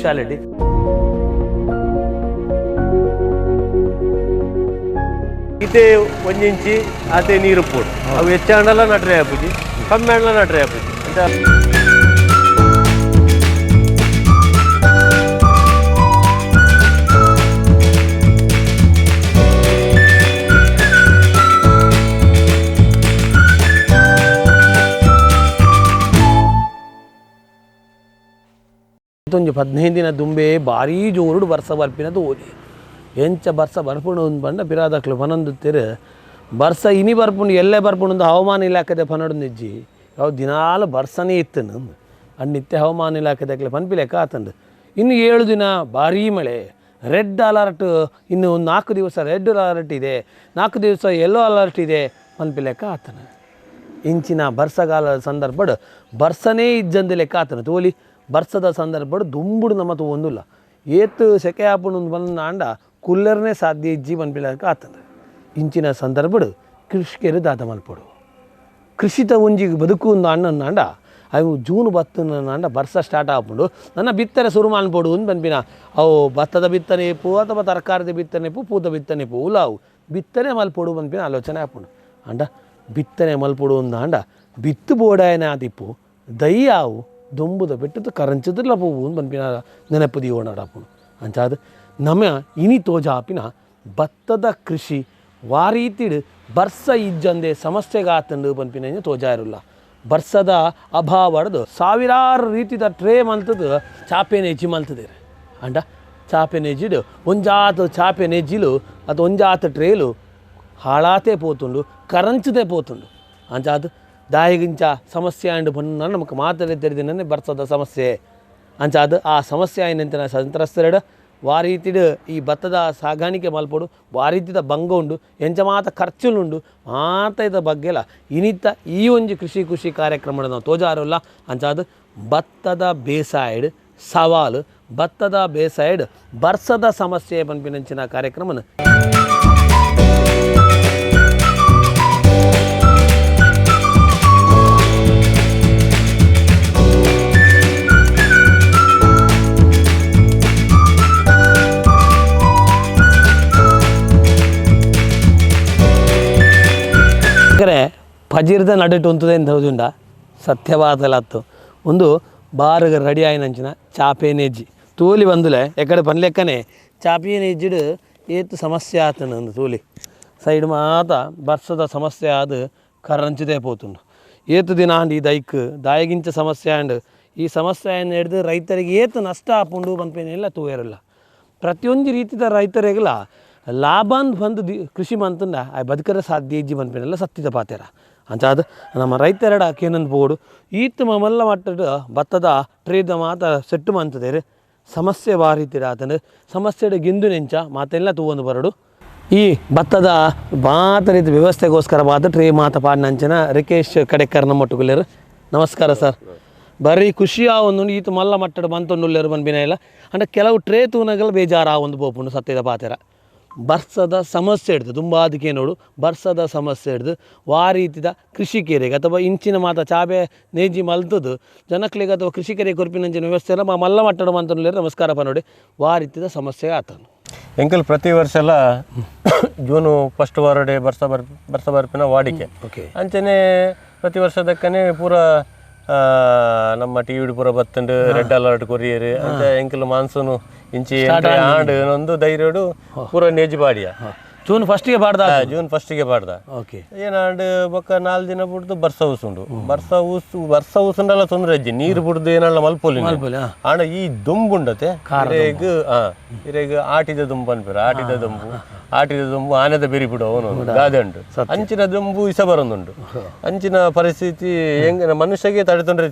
Speciality. ಇದೇ 1 ಇಂಚಿ ಅದೇ ನೀರು ಪೋಡು ಅವು ಹೆಚ್ಚಾಂಡಲ್ಲ ನಟ್ರೆ ಹಾಪುಜಿ ಕಮ್ಮಿ ಅಂಡಲ ನಟ್ರೆ ಹಾಪುಜಿ ಅಂತ ಒಂಜಿ 15 ದಿನ ದುಂಬೆ ಭಾರೀ ಜೋರುಡು ಬರ್ಸ ಬರ್ಪಿನದು ಓದಿ ಎಂಚ ಬರ್ಸ ಬರ್ಪುಂಡು ಒಂದು ಬಂಡ ಪಿರಾದಕ್ಲು ಪನೊಂದು ತೆರು ಬರ್ಸ ಇನಿ ಬರ್ಪುಂಡು ಎಲ್ಲೇ ಬರ್ಪುಂಡು ಹವಾಮಾನ ಇಲಾಖೆದ ಪನೊಡು ನಿಜ್ಜಿ ಯಾವ ದಿನಾಲು ಬರ್ಸನೇ ಇತ್ತನು ನಿತ್ಯ ಹವಾಮಾನ ಇಲಾಖೆದಾಗಲೇ ಪನ್ಪಿಲೆಕ್ಕ ಆತಂಡು. ಇನ್ನು 7 ದಿನ ಭಾರೀ ಮಳೆ, ರೆಡ್ ಅಲರ್ಟ್, ಇನ್ನು 4 ದಿವಸ ರೆಡ್ ಅಲರ್ಟ್ ಇದೆ, 4 ದಿವಸ ಯೆಲ್ಲೋ ಅಲರ್ಟ್ ಇದೆ ಪನ್ಪಿಲೆಕ್ಕ ಆತನ. ಇಂಚಿನ ಬರ್ಸಗಾಲದ ಸಂದರ್ಭ ಬರ್ಸನೇ ಇಜ್ಜಂದು ಲೆಕ್ಕ ಆತನ ತೋಲಿ ಬರ್ಸದ ಸಂದರ್ಭ ದುಂಬುಡು ನಮ್ಮ ಒಂದಿಲ್ಲ ಏತು ಸೆಕೆ ಹಾಪುಂಡು ಬಂದ ಅಂಡ ಕುಲ್ಲರ್ನೇ ಸಾಧ್ಯ ಇಜ್ಜಿ ಪನ್ಪಿಲೆಕ್ಕ ಆತನ. ಇಂಚಿನ ಸಂದರ್ಭ ಕೃಷಿಕರು ದಾದ ಮಲ್ಪಡು ಕೃಷಿತ ಒಂಜಿಗೆ ಬದುಕು ಒಂದು ಅಣ್ಣನ ಅಂಡ ಅವು ಜೂನ್ 10 ಅಂಡ ಬರ್ಸ ಸ್ಟಾರ್ಟ್ ಹಾಕೊಂಡು ನನ್ನ ಬಿತ್ತನೆ ಶುರು ಮಾಡ್ಬೋದು ಅಂತ ಪನ್ಪಿನ ಅವು ಭತ್ತದ ಬಿತ್ತನೆ ಪೂ ಅಥವಾ ತರಕಾರಿದ ಬಿತ್ತನೆ ಪೂ ಪೂದ ಬಿತ್ತನೆ ಪೂ ಉಲಾವು ಬಿತ್ತನೆ ಮಲ್ಪಡು ಪನ್ಪಿನ ಆಲೋಚನೆ ಹಾಕೊಂಡು ಅಂಡ ಬಿತ್ತನೆ ಮಲ್ಪಡು ಅಂದ ಅಂಡ ಬಿತ್ತು ಬೋಡಾಯನ ಆದಿಪ್ಪು ದಯ್ಯಾವು ದೊಂಬುದ ಬಿಟ್ಟದ್ದು ಕರಂಚದಿಲ್ಲ ಪೂವು ಅಂತ ಪನ್ಪಿನ ನೆನಪು ದೀವೋಣಾಡಪ್ಪು ಅಂಚಾದ ನಮ್ಮ ಇನಿ ತೋಜ ಹಾಪಿನ ಭತ್ತದ ಕೃಷಿ ವಾರೀತಿಡು ಬರ್ಸ ಇಜ್ಜಂದೆ ಸಮಸ್ಯೆಗಾತಂಡು ಪನ್ಪಿನ ತೋಜಾ ಇರಲ್ಲ. ಬರ್ಸದ ಅಭಾವ ಹೊಡೆದು ಸಾವಿರಾರು ರೀತಿದ ಟ್ರೇ ಮಲ್ತದ್ದು ಚಾಪೆ ನೆಜ್ಜಿ ಮಲ್ತದೇರೆ ಅಂಡ ಚಾಪೆ ನೆಜ್ಜಿಡು ಒಂಜಾತು ಚಾಪೆ ನೆಜ್ಜಿಲು ಅದು ಒಂಜಾತು ಟ್ರೇಲು ಹಾಳಾತೆ ಪೋತುಂಡು ಕರಂಚದೆ ಪೋತುಂಡು ಅಂಚಾದು ದಾಯಿಗಿಂಚ ಸಮಸ್ಯೆ ಅಂಡು ಪನ್ನ ನಮಗೆ ಮಾತಾಡಿ ತೆರೆದಿನೇ ಬರ್ಸದ ಸಮಸ್ಯೆ ಅಂಚಾದು ಆ ಸಮಸ್ಯೆ ಆಯ್ನಂತ ಸಂತ್ರಸ್ತರೆಡ ವಾರೀತಿಡು ಈ ಭತ್ತದ ಸಾಗಾಣಿಕೆ ಮಲ್ಪಡು ವಾರೀತಿದ ಬಂಗ ಉಂಡು ಎಂಚ ಮಾತ ಖರ್ಚುಲುಂಡು ಮಾತ ಇದ ಬಗ್ಗೆಲ್ಲ ಇನಿತ್ತ ಈ ಒಂಜಿ ಕೃಷಿ ಕಾರ್ಯಕ್ರಮ ನಾವು ತೋಜಾರಲ್ಲ ಅಂಚಾದು ಭತ್ತದ ಬೇಸಾಯಡ್ ಸವಾಲು ಭತ್ತದ ಬೇಸಾಯಡ್ ಬರ್ಸದ ಸಮಸ್ಯೆ ಪನ್ಪಿನಂಚಿನ ಕಾರ್ಯಕ್ರಮನ ಪಜಿರ್ದ ನಡುಟು ಉಂತದೆ ಅಂತ ಹೌದುಂಡ ಸತ್ಯವಾದಲತ್ತು ಒಂದು ಬಾರ್ಗ ರೆಡಿ ಆಯ್ನಂಚಿನ ಚಾಪೆ ನೆಜ್ಜಿ ತೂಲಿ ಬಂದುಲೆ ಎಕಡೆ ಪನ್ಲೆಕ್ಕನೆ ಚಾಪೆ ನೆಜ್ಜಿಡು ಏತು ಸಮಸ್ಯೆ ಆತನ ಒಂದು ತೂಲಿ ಸೈಡ್ ಮಾತ ಬರ್ಸದ ಸಮಸ್ಯೆ ಆದ ಕರಂಚದೆ ಪೋತುಂಡು ಏತು ದಿನ ಅಂಡ್ ಈ ದಾಯಗಿಂಚ ಸಮಸ್ಯೆ ಅಂಡ್ ಈ ಸಮಸ್ಯೆಯನ್ನು ಹಿಡಿದು ರೈತರಿಗೆ ಏತು ನಷ್ಟ ಆಪುಂಡು ಪನ್ಪೇನೆಲ್ಲ ತೂಯರಲ್ಲ. ಪ್ರತಿಯೊಂದು ರೀತಿಯ ರೈತರಿಗೆಲ್ಲ ಲಾಭ ಅಂತ ಬಂದು ಕೃಷಿ ಮಂತಂದ ಆ ಬದುಕರ ಸಾಧ್ಯ ಇಜ್ಜಿ ಪನ್ಪೇನೆಲ್ಲ ಸತ್ತಿದ ಪಾತೆರ ಅಂಚಾದ ನಮ್ಮ ರೈತರಡ ಕೇನಂದು ಬೋಡು ಈತ ಮಲ್ಲ ಮಟ್ಟದ ಭತ್ತದ ಟ್ರೇದ ಮಾತ ಸೆಟ್ಟು ಮಂತದೇರು ಸಮಸ್ಯೆ ಬಾರಿತಿರ ಆತಂದು ಸಮಸ್ಯೆಡ ಗಿಂದು ನೆಂಚ ಮಾತೆಲ್ಲ ತೂವೊಂದು ಬರಡು ಈ ಭತ್ತದ ಮಾತ ರೀತಿ ವ್ಯವಸ್ಥೆಗೋಸ್ಕರ ಮಾತ ಟ್ರೇ ಮಾತ ಪಾಡಿನಂಚಿನ ರಿಕೇಶ್ ಕಡೆಕರ್ ನಮ್ಮ ಒಟ್ಟುಗುಲ್ಲೇರು. ನಮಸ್ಕಾರ ಸರ್. ಬರೀ ಖುಷಿಯ ಒಂದು ಈತ ಮಲ್ಲ ಮಟ್ಟದ ಬಂತೊಂದುಲ್ಲೇರು ಪನ್ಪಿನ ಇಲ್ಲ ಅಂದ್ರೆ ಕೆಲವು ಟ್ರೇ ತೂನಗಳು ಬೇಜಾರ ಒಂದು ಬೋಪುಂಡು ಸತ್ಯದ ಪಾತೆರ ಬರ್ಸದ ಸಮಸ್ಯೆ ಹಿಡ್ದು ತುಂಬ ಅದಕ್ಕೆ ನೋಡು ಬರ್ಸದ ಸಮಸ್ಯೆ ಹಿಡ್ದು ವಾರೀತಿದ ಕೃಷಿಕರಿಗೆ ಅಥವಾ ಇಂಚಿನ ಮಾತ ಚಾಬೆ ನೇಜಿ ಮಲ್ತದ್ದು ಜನಕ್ಲಿಗೆ ಅಥವಾ ಕೃಷಿಕರಿಗೆ ಕೊರ್ಪಿನಂಚಿನ ವ್ಯವಸ್ಥೆ ಎಲ್ಲ ಮಲ್ಲ ಮಟ್ಟಡ ಮಂತನುಳ್ಳೇರು ನಮಸ್ಕಾರಪ್ಪ ನೋಡಿ ವಾರೀತಿದ ಸಮಸ್ಯೆ ಆತನು ಎಂಕಲ್ ಪ್ರತಿ ವರ್ಷ ಎಲ್ಲ ಜೂನು ಫಸ್ಟ್ ವಾರಡೆ ಬರ್ಸ ಬರ್ಪಿನ ವಾಡಿಕೆ ಅಂಚನೆ ಪ್ರತಿ ವರ್ಷದಕ್ಕನೆ ಪೂರ ನಮ್ಮ ಟಿ ವಿ ಪೂರ ಬತ್ತಂಡು ರೆಡ್ ಅಲರ್ಟ್ ಕೊರಿಯರ್ ಅಂತ ಎಂಕಲ್ ಮಾನ್ಸೂನು ಇಂಚಿ ಆಂಡ್ ಒಂದು ಧೈರ್ಯಡು ಪೂರ ನೇಜಿ ಬಾಡಿಯ ಜೂನ್ ಫಸ್ಟಿಗೆ ಬಾಡ್ದ ಏನಾಂಡ್ ಬೊಕ್ಕ 4 ದಿನ ಬಿಡ್ದು ಬರ್ಸ ಊಸುಂಡು ಬರ್ಸ ಊಸುಂಡಲ್ಲ ತೊಂದ್ರೆ ಅಜ್ಜಿ ನೀರು ಬಿಡ್ದು ಏನಲ್ಲ ಮಲ್ಪೊಲಿ ಆಂಡ ಈ ದುಂಬುಂಡತೆ ಇರೇಗ ಆಟಿದ ದುಂಬು ಅನ್ಪೇರ ಆಟಿದ ದುಂಬು ಆನೆದ ಬೆರಿ ಬಿಡು ಅವನು ಗಾದೆ ಉಂಟು ಅಂಚಿನ ದುಂಬು ಇಸ ಬರೊಂದುಂಡು ಅಂಚಿನ ಪರಿಸ್ಥಿತಿ ಹೆಂಗ ಮನುಷ್ಯಗೆ ತಡೆತೊಂಡ್ರೆ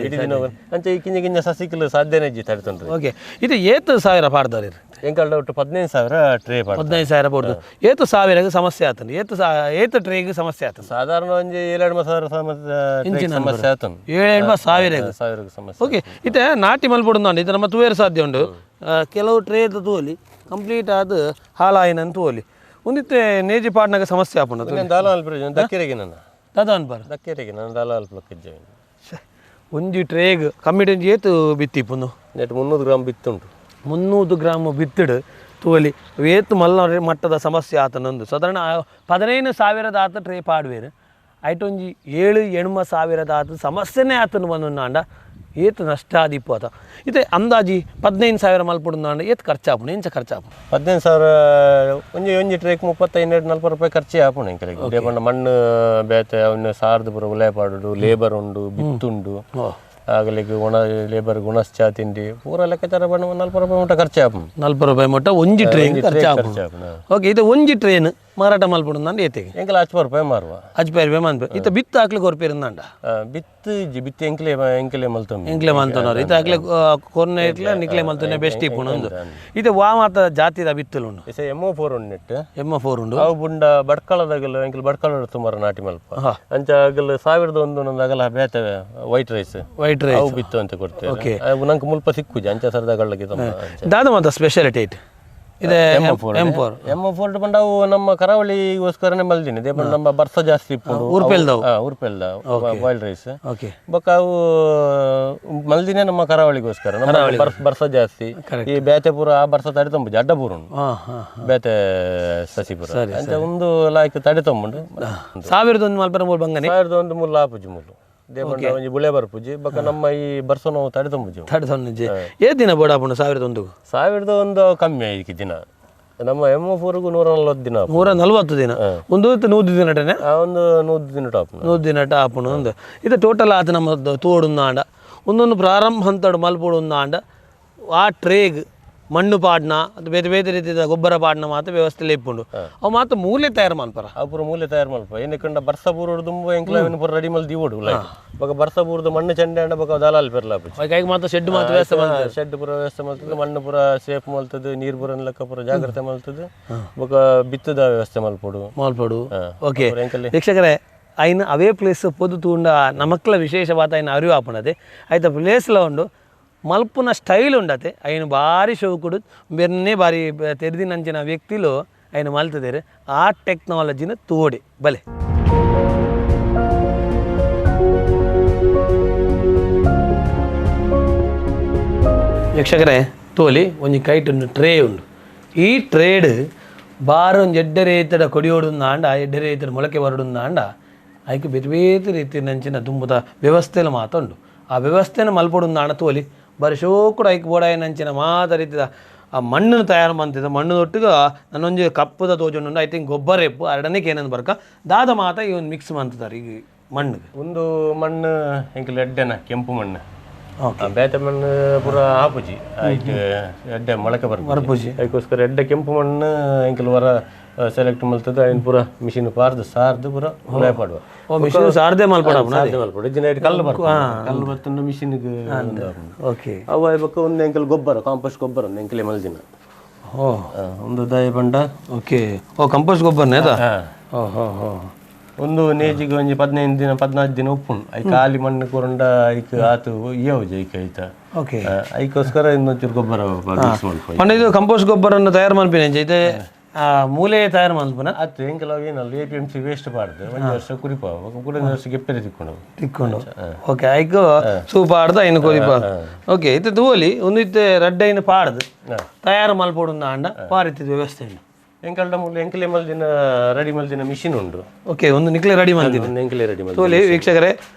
ಇಡೀ ದಿನ ಅಂಚೆ ಕಿಂಜ ಕಿಂಜ ಸಸಿಕಲು ಸಾಧ್ಯನೇ ಅಜ್ಜಿ ತಡೆತೊಂಡ್ರೆ ಇದು ಏತು ಸಾವಿರ ಪಾಡ್ದಾರೆ ಎಂಕಲ್ಡ ಒಟ್ಟು 15,000 ಟ್ರೇ 15,000 ಪಡ್ದು ಏತು ಸಾವಿರಗೆ ಸಮಸ್ಯೆ ಆತನು ಏತು ಟ್ರೇಗೆ ಸಮಸ್ಯೆ ಆತನು ಸಾಧಾರಣ ಒಂಜಿ 7-8 ಸಮಸ್ಯೆ ಆತನು 7-8 ಸಾವಿರಗೆ ಸಮಸ್ಯೆ. ಓಕೆ ಇತ್ತೆ ನಾಟಿ ಮಲ್ಪಡು ಇದು ನಮ್ಮ ತೂವೇರು ಸಾಧ್ಯ ಉಂಡು ಕೆಲವು ಟ್ರೇದ ತೋಲಿ ಕಂಪ್ಲೀಟ್ ಆದ ಹಾಲಾಯಿನಂತ ತೋಲಿ ಒಂದಿತ್ತೆ ನೇಜಿ ಪಾಡ್ನಾಗ ಸಮಸ್ಯೆ ಆಪುಂಡು ದಾಲ ಅಲ್ಪ ದಕ್ಕೆರೆಗೆ ನನ್ನ ದಾದ ಅನ್ಬಾರ ದಕ್ಕೆರೆಗೆ ನಾನು ದಾಲ ಅಲ್ಪ ಲಕ್ಕಿದ್ದೇವೆ ಒಂಜಿ ಟ್ರೇಗ್ ಕಮ್ಮಿಟ್ ಒಂಜಿ ಏತು ಬಿತ್ತಿಪ್ಪುಂದು ನೆಟ್ 300 ಗ್ರಾಮ್ ಬಿತ್ತುಂಟು 300 ಗ್ರಾಮ್ ಬಿತ್ತಿಡು ತೂಲಿ ಏತು ಮಲ್ಲ ಮಟ್ಟದ ಸಮಸ್ಯೆ ಆತನೊಂದು ಸಾಧಾರಣ 15,000 ಆತ ಟ್ರೇ ಪಾಡ್ವೇರು ಐಟೊಂಜಿ 7-8 ಆತ ಸಮಸ್ಯೆನೇ ಆತನು ಬಂದುಂಡ ಏತು ನಷ್ಟ ಆದಿಪ್ಪು ಆತ ಇದು ಅಂದಾಜಿ 15,000 ಮಲ್ಪುಡುಂದಾಂಡ ಏತು ಖರ್ಚಾಪುಣ ಎಂಚ ಖರ್ಚಾಪು 15,000 ಒಂಜಿ ಟ್ರೇಕ್ 35-40 ರೂಪಾಯಿ ಖರ್ಚೆ ಆಪುಣ ಎಂಕಲೆಗೆ ದೇಪಂಡ ಮಣ್ಣು ಬೇತೆ ಅವನ್ನ ಸಾರ್ದು ಪೂರ ಉಲಾಯಪಾಡುಡು ಲೇಬರ್ ಉಂಡು ಬಿತ್ತುಂಡು ಆಗಲಿಗೆ ಲೇಬರ್ ಗುಣಶ್ಚಾ ತಿಂಡಿ ಪೂರ ಲೆಕ್ಕಾಚಾರ ಬಣ್ಣ 40 ರೂಪಾಯಿ ಮುಟ್ಟ ಖರ್ಚು ಆಪು 40 ರೂಪಾಯಿ ಮುಟ್ಟ ಒಂಜಿ ಟ್ರೈನ್ ಖರ್ಚಾಪು ಓಕೆ ಇದು ಒಂಜಿ ಟ್ರೈನ್ ಮಾರಾಟ ಮಲ್ಪುಡುಂದಾಂಡ ಏತೆಗೆ ಎಂಕಲ 50 ರೂಪಾಯಿ ಮಾರುವ 50 ರೂಪಾಯಿ ಮಾನ್ಪೆ ಇತ್ತ ಬಿತ್ತು ಹಾಕ್ಲಿಕ್ಕೆ ಹೊರಪೇರಿಂದಾಂಡ ಬಿತ್ತು ಎಂಕಲೆ ಮಲ್ತೊಮ್ಮೆ ಎಂಕ್ಲೆ ಮಲ್ತನವ್ರು ಇತ್ತ ಹಾಕ್ಲೆ ಕೊರ್ನೆ ಇಟ್ಲೆ ನಿಕ್ಲೆ ಮಲ್ತನೆ ಬೆಸ್ಟ್ ಇಪ್ಪುಣ ಒಂದು ಇದು ವಾ ಮಾತ ಜಾತಿದ ಬಿತ್ತಲು ಉಂಡು MO4 ಉಂಡು ನೆಟ್ MO4 ಉಂಡು ಅವು ಬುಂಡ ಬಡ್ಕಳದಾಗಲ್ಲ ಎಂಕಲ್ ಬಡ್ಕಳ ಸುಮಾರು ನಾಟಿ ಮಲ್ಪ ಅಂಚ ಆಗಲ್ಲ 1,001 ಆಗಲ್ಲ ಬೇತವೆ ವೈಟ್ ರೈಸ್ ಅವು ಬಿತ್ತು ಅಂತ ಕೊಡ್ತೇವೆ ಅವು ನಂಗೆ ಮುಲ್ಪ ಸಿಕ್ಕುಜಿ ಅಂಚ ಸರ್ದಾಗಳ್ಳಗೆ ದಾದ ಮಾತ ಸ್ಪೆಷಾಲಿಟಿ ಐಟ್ ಇದೆ M4 ಬಂಡ ಅವು ನಮ್ಮ ಕರಾವಳಿಗೋಸ್ಕರನೇ ಮಲ್ದಿನಿ ದೇಪಂಡ ನಮ್ಮ ಬರ್ಸ ಜಾಸ್ತಿ ಇಪ್ಪುಂಡು ಉರ್ಪೆಲ್ದ ಬಾಯ್ಲ್ಡ್ ರೈಸ್ ಬೊಕ್ಕ ಅವು ಮಲ್ದಿನೇ ನಮ್ಮ ಕರಾವಳಿಗೋಸ್ಕರ ನಮ್ಮ ಬರ್ಸ ಜಾಸ್ತಿ ಈ ಬೇತೆ ಪೂರ ಆ ಬರ್ಸ ತಡಿತಂಬುಜಿ ಅಡ್ಡ ಪೂರ ಬೇತೆ ಸಸಿಪುರ ಅಂತ ಒಂದು ಲಾಯ್ಕ್ ತಡಿತಂಬುಂಡು 1,001 ಮಲ್ಪರ ಮೂಲ ಬಂಗನೆ 1,001 ಮೂಲ ಆಪುಜಿ ಮೂಲು ದೇಪಂಡ ಒಂಜಿ ಬುಳೆ ಬರ್ಪುಜಿ ಬೊಕ್ಕ ನಮ್ಮ ಈ ಬರ್ಸ ನಾವು ತಡಿತಂಬುಜಿ ಏ ದಿನ ಬೋಡಾಪುಂಡು 1,001 ಕಮ್ಮಿ ಆಯ್ಕೆ ದಿನ ನಮ್ಮ M4 140 ದಿನ 140 ದಿನ ಒಂದು 100 ದಿನ ಒಂದು 100 ದಿನ ಟಾಪ್ 100 ದಿನ ಟಾಪುನು ಒಂದು ಇದು ಟೋಟಲ್ ಆತ ನಮ್ಮ ತೋಡುಂದಾಂಡ ಒಂದೊಂದು ಪ್ರಾರಂಭ ಹಂತಡು ಮಲ್ಪುಡುಂದಾಂಡ ಆ ಟ್ರೇಗ್ ಮಣ್ಣು ಪಾಡ್ನ ಅದು ಬೇರೆ ಬೇರೆ ರೀತಿಯ ಗೊಬ್ಬರ ಪಾಡ್ನ ಮಾತ್ರ ವ್ಯವಸ್ಥೆ ಇಪ್ಪುಂಡು ಅವು ಮಾತ್ರ ಮೂಲೆ ತಯಾರು ಮಲ್ಪರ ಅವು ಪೂರ ಮೂಲೆ ತಯಾರು ಮಲ್ಪ ಏನಕ್ಕಂಡ ಬರ್ಸ ಪೂರ ತುಂಬ ಎಂಕ್ಲಾವಿನ ಪೂರ ರೆಡಿ ಮಲ್ ದಿವೋಡು ಬೊಕ ಬರ್ಸ ಪೂರದ ಮಣ್ಣು ಚಂಡೆ ಅಂಡ ಬೊಕ ದಲಾಲ್ ಪೆರ್ಲಾಪು ಕೈಗೆ ಮಾತ್ರ ಶೆಡ್ ಮಾತ್ರ ವ್ಯವಸ್ಥೆ ಮಾಡ್ತದೆ ಶೆಡ್ ಪೂರ ವ್ಯವಸ್ಥೆ ಮಾಡ್ತದೆ ಮಣ್ಣು ಪೂರ ಸೇಫ್ ಮಲ್ತದೆ ನೀರು ಪೂರ ಲೆಕ್ಕ ಪೂರ ಜಾಗ್ರತೆ ಮಲ್ತದೆ ಬೊಕ ಬಿತ್ತದ ವ್ಯವಸ್ಥೆ ಮಲ್ಪಡು ಓಕೆ ವೀಕ್ಷಕರೇ అయిన అవే ప్లేస్ పొద్దుతూండ నమక్ల విశేషవాత ఆయన అరివు ఆపనది అయితే ప్లేస్లో ఉండు మల్పున స్టైల్ ఉండతే ఆయన భారీ ಶೌಕುಡು ಬೆನ್ನೆ ಭಾರಿ ತೆರೆದಿನಂಚಿನ ವ್ಯಕ್ತಿలో ఆయన ಮಲ್ತದೇರೆ ಆ ಟೆಕ್ನಾಲಜಿನ ತೋಡಿ ಬಲೆ ವೀಕ್ಷಕರೇ ತೋಲಿ ಒಂಜಿ ಕೈಟ್ ಉಂಡು ಟ್ರೇ ಉಂಡು ಈ ಟ್ರೇಡ್ ಬಾರ ಒಂದು ಎಡ್ಡೆ ರೈತಡ ಕೊಡಿಯೋಡುಂದಾಂಡ ಎಡ್ಡೆ ರೈತಡ ಮೊಳಕೆ ಬರಡುಂದಾಂಡ ಅದಕ್ಕೆ ಬೇರೆ ಬೇರೆ ರೀತಿ ನಂಚಿನ ತುಂಬದ ವ್ಯವಸ್ಥೆಯಲ್ಲಿ ಮಾತುಂಡು ಆ ವ್ಯವಸ್ಥೆನ ಮಲ್ಪಡುಂದಾಂಡ ತೋಲಿ ಬರೀ ಶೋಕುಡು ಐಕ್ ಬೋಡಾಯ ನಂಚಿನ ಮಾತ ರೀತಿದ ಆ ಮಣ್ಣನ್ನು ತಯಾರು ಮಾಡ್ತಿದ್ದ ಮಣ್ಣದೊಟ್ಟಿಗೆ ನನ್ನೊಂದು ಕಪ್ಪದ ತೋಜೊಂಡು ಐ ಥಿಂಕ್ ಗೊಬ್ಬರ ಎಪ್ಪು ಎರಡನೇಗೆ ಏನಂದು ಬರ್ಕ ದಾದ ಮಾತ ಈ ಒಂದು ಮಿಕ್ಸ್ ಮಾಡ್ತಿದ್ದಾರೆ ಈಗ ಮಣ್ಣಿಗೆ ಒಂದು ಮಣ್ಣು ಎಂಕಲ್ ಎಡ್ಡೆನ ಕೆಂಪು ಮಣ್ಣು ಬೇತೆ ಮಣ್ಣು ಪೂರ ಆಪುಜಿ ಆಯ್ತು ಎಡ್ಡೆ ಮೊಳಕೆ ಬರ್ಪುಜಿ ಅದಕ್ಕೋಸ್ಕರ ಎಡ್ಡೆ ಕೆಂಪು ಮಣ್ಣು ಎಂಕಲ್ ವರ ಸೆಲೆಕ್ಟ್ ಮಲ್ತದ ಅಯ್ನ ಪೂರ ಮಿಷಿನ್ ಪಾರ್ದು ಸಾರ್ದು ಪೂರ ಉಲಾಯ ಪಾಡುವ ಮಿಷಿನ್ ಸಾರ್ದೆ ಮಲ್ಪಡ ಇಜಿನೈಟ್ ಕಲ್ಲು ಬರ್ತುಂಡು ಮಿಷಿನ್ಗೆ ಓಕೆ ಅವ ಬಕ್ಕ ಒಂದು ಎಂಕಲ್ ಗೊಬ್ಬರ ಕಾಂಪೋಸ್ಟ್ ಗೊಬ್ಬರ ಒಂದು ಎಂಕಲೆ ಮಲ್ದಿನ ಒಂದು ದಯ ಬಂಡ ಓಕೆ ಕಂಪೋಸ್ಟ್ ಗೊಬ್ಬರನೇ ಅದಾ ಒಂದು ನೇಜಿಗೆ ಒಂಜಿ 15 ದಿನ 14 ದಿನ ಉಪ್ಪುಂಡು ಐ ಖಾಲಿ ಮಣ್ಣು ಕೊರಂಡ ಐಕ್ ಆತು ಇಯವುಜ ಐಕ್ ಐತ ಓಕೆ ಐಕೋಸ್ಕರ ಇನ್ನೊಂಚೂರು ಗೊಬ್ಬರ ಪಂಡ ಇದು ಕಂಪೋಸ್ಟ್ ಗೊಬ್ಬರನ್ನು ತಯಾರು ಮಾಡ್ತೀನಿ ಇದೆ ಮೂಲೆ ತಯಾರು ಮಾಡ್ಪನ ಅತ್ತು ಎಂಕಲ ಏನಲ್ಲ APMC ವೇಸ್ಟ್ ಪಾಡ್ದು ಒಂದು ವರ್ಷ ಕುರಿಪ ಕುಡಿದ ವರ್ಷ ಗೆಪ್ಪೆರೆ ತಿಕ್ಕೊಂಡು ಓಕೆ ಐಕ್ ಸೂಪ್ ಆಡ್ದು ಐನು ಕುರಿಪ ಓಕೆ ಇದು ತೋಲಿ ಒಂದು ಇತ್ತೆ ರಡ್ಡ ಐನು ಪಾಡ್ದು ತಯಾರು ಮಲ್ಪೋಡು ಅಂಡ ಪಾರಿತಿದ್ ವ್ಯವಸ್ಥೆ ಎಂಕಲ್ಡ ಮೂಲ ಎಂಕಲೆ ಮಲ್ದಿನ ರೆಡಿ ಮಲ್ದಿನ ಮಿಷಿನ್ ಉಂಡು ಓಕೆ ಒಂದು ನಿಕ್ಲೆ ರೆಡಿ ಮಾಡ್ತೀನಿ ಎಂಕಲೆ ರೆಡಿ ಮಾಡಿ ತೋಲಿ ವೀಕ್ಷಕರೇ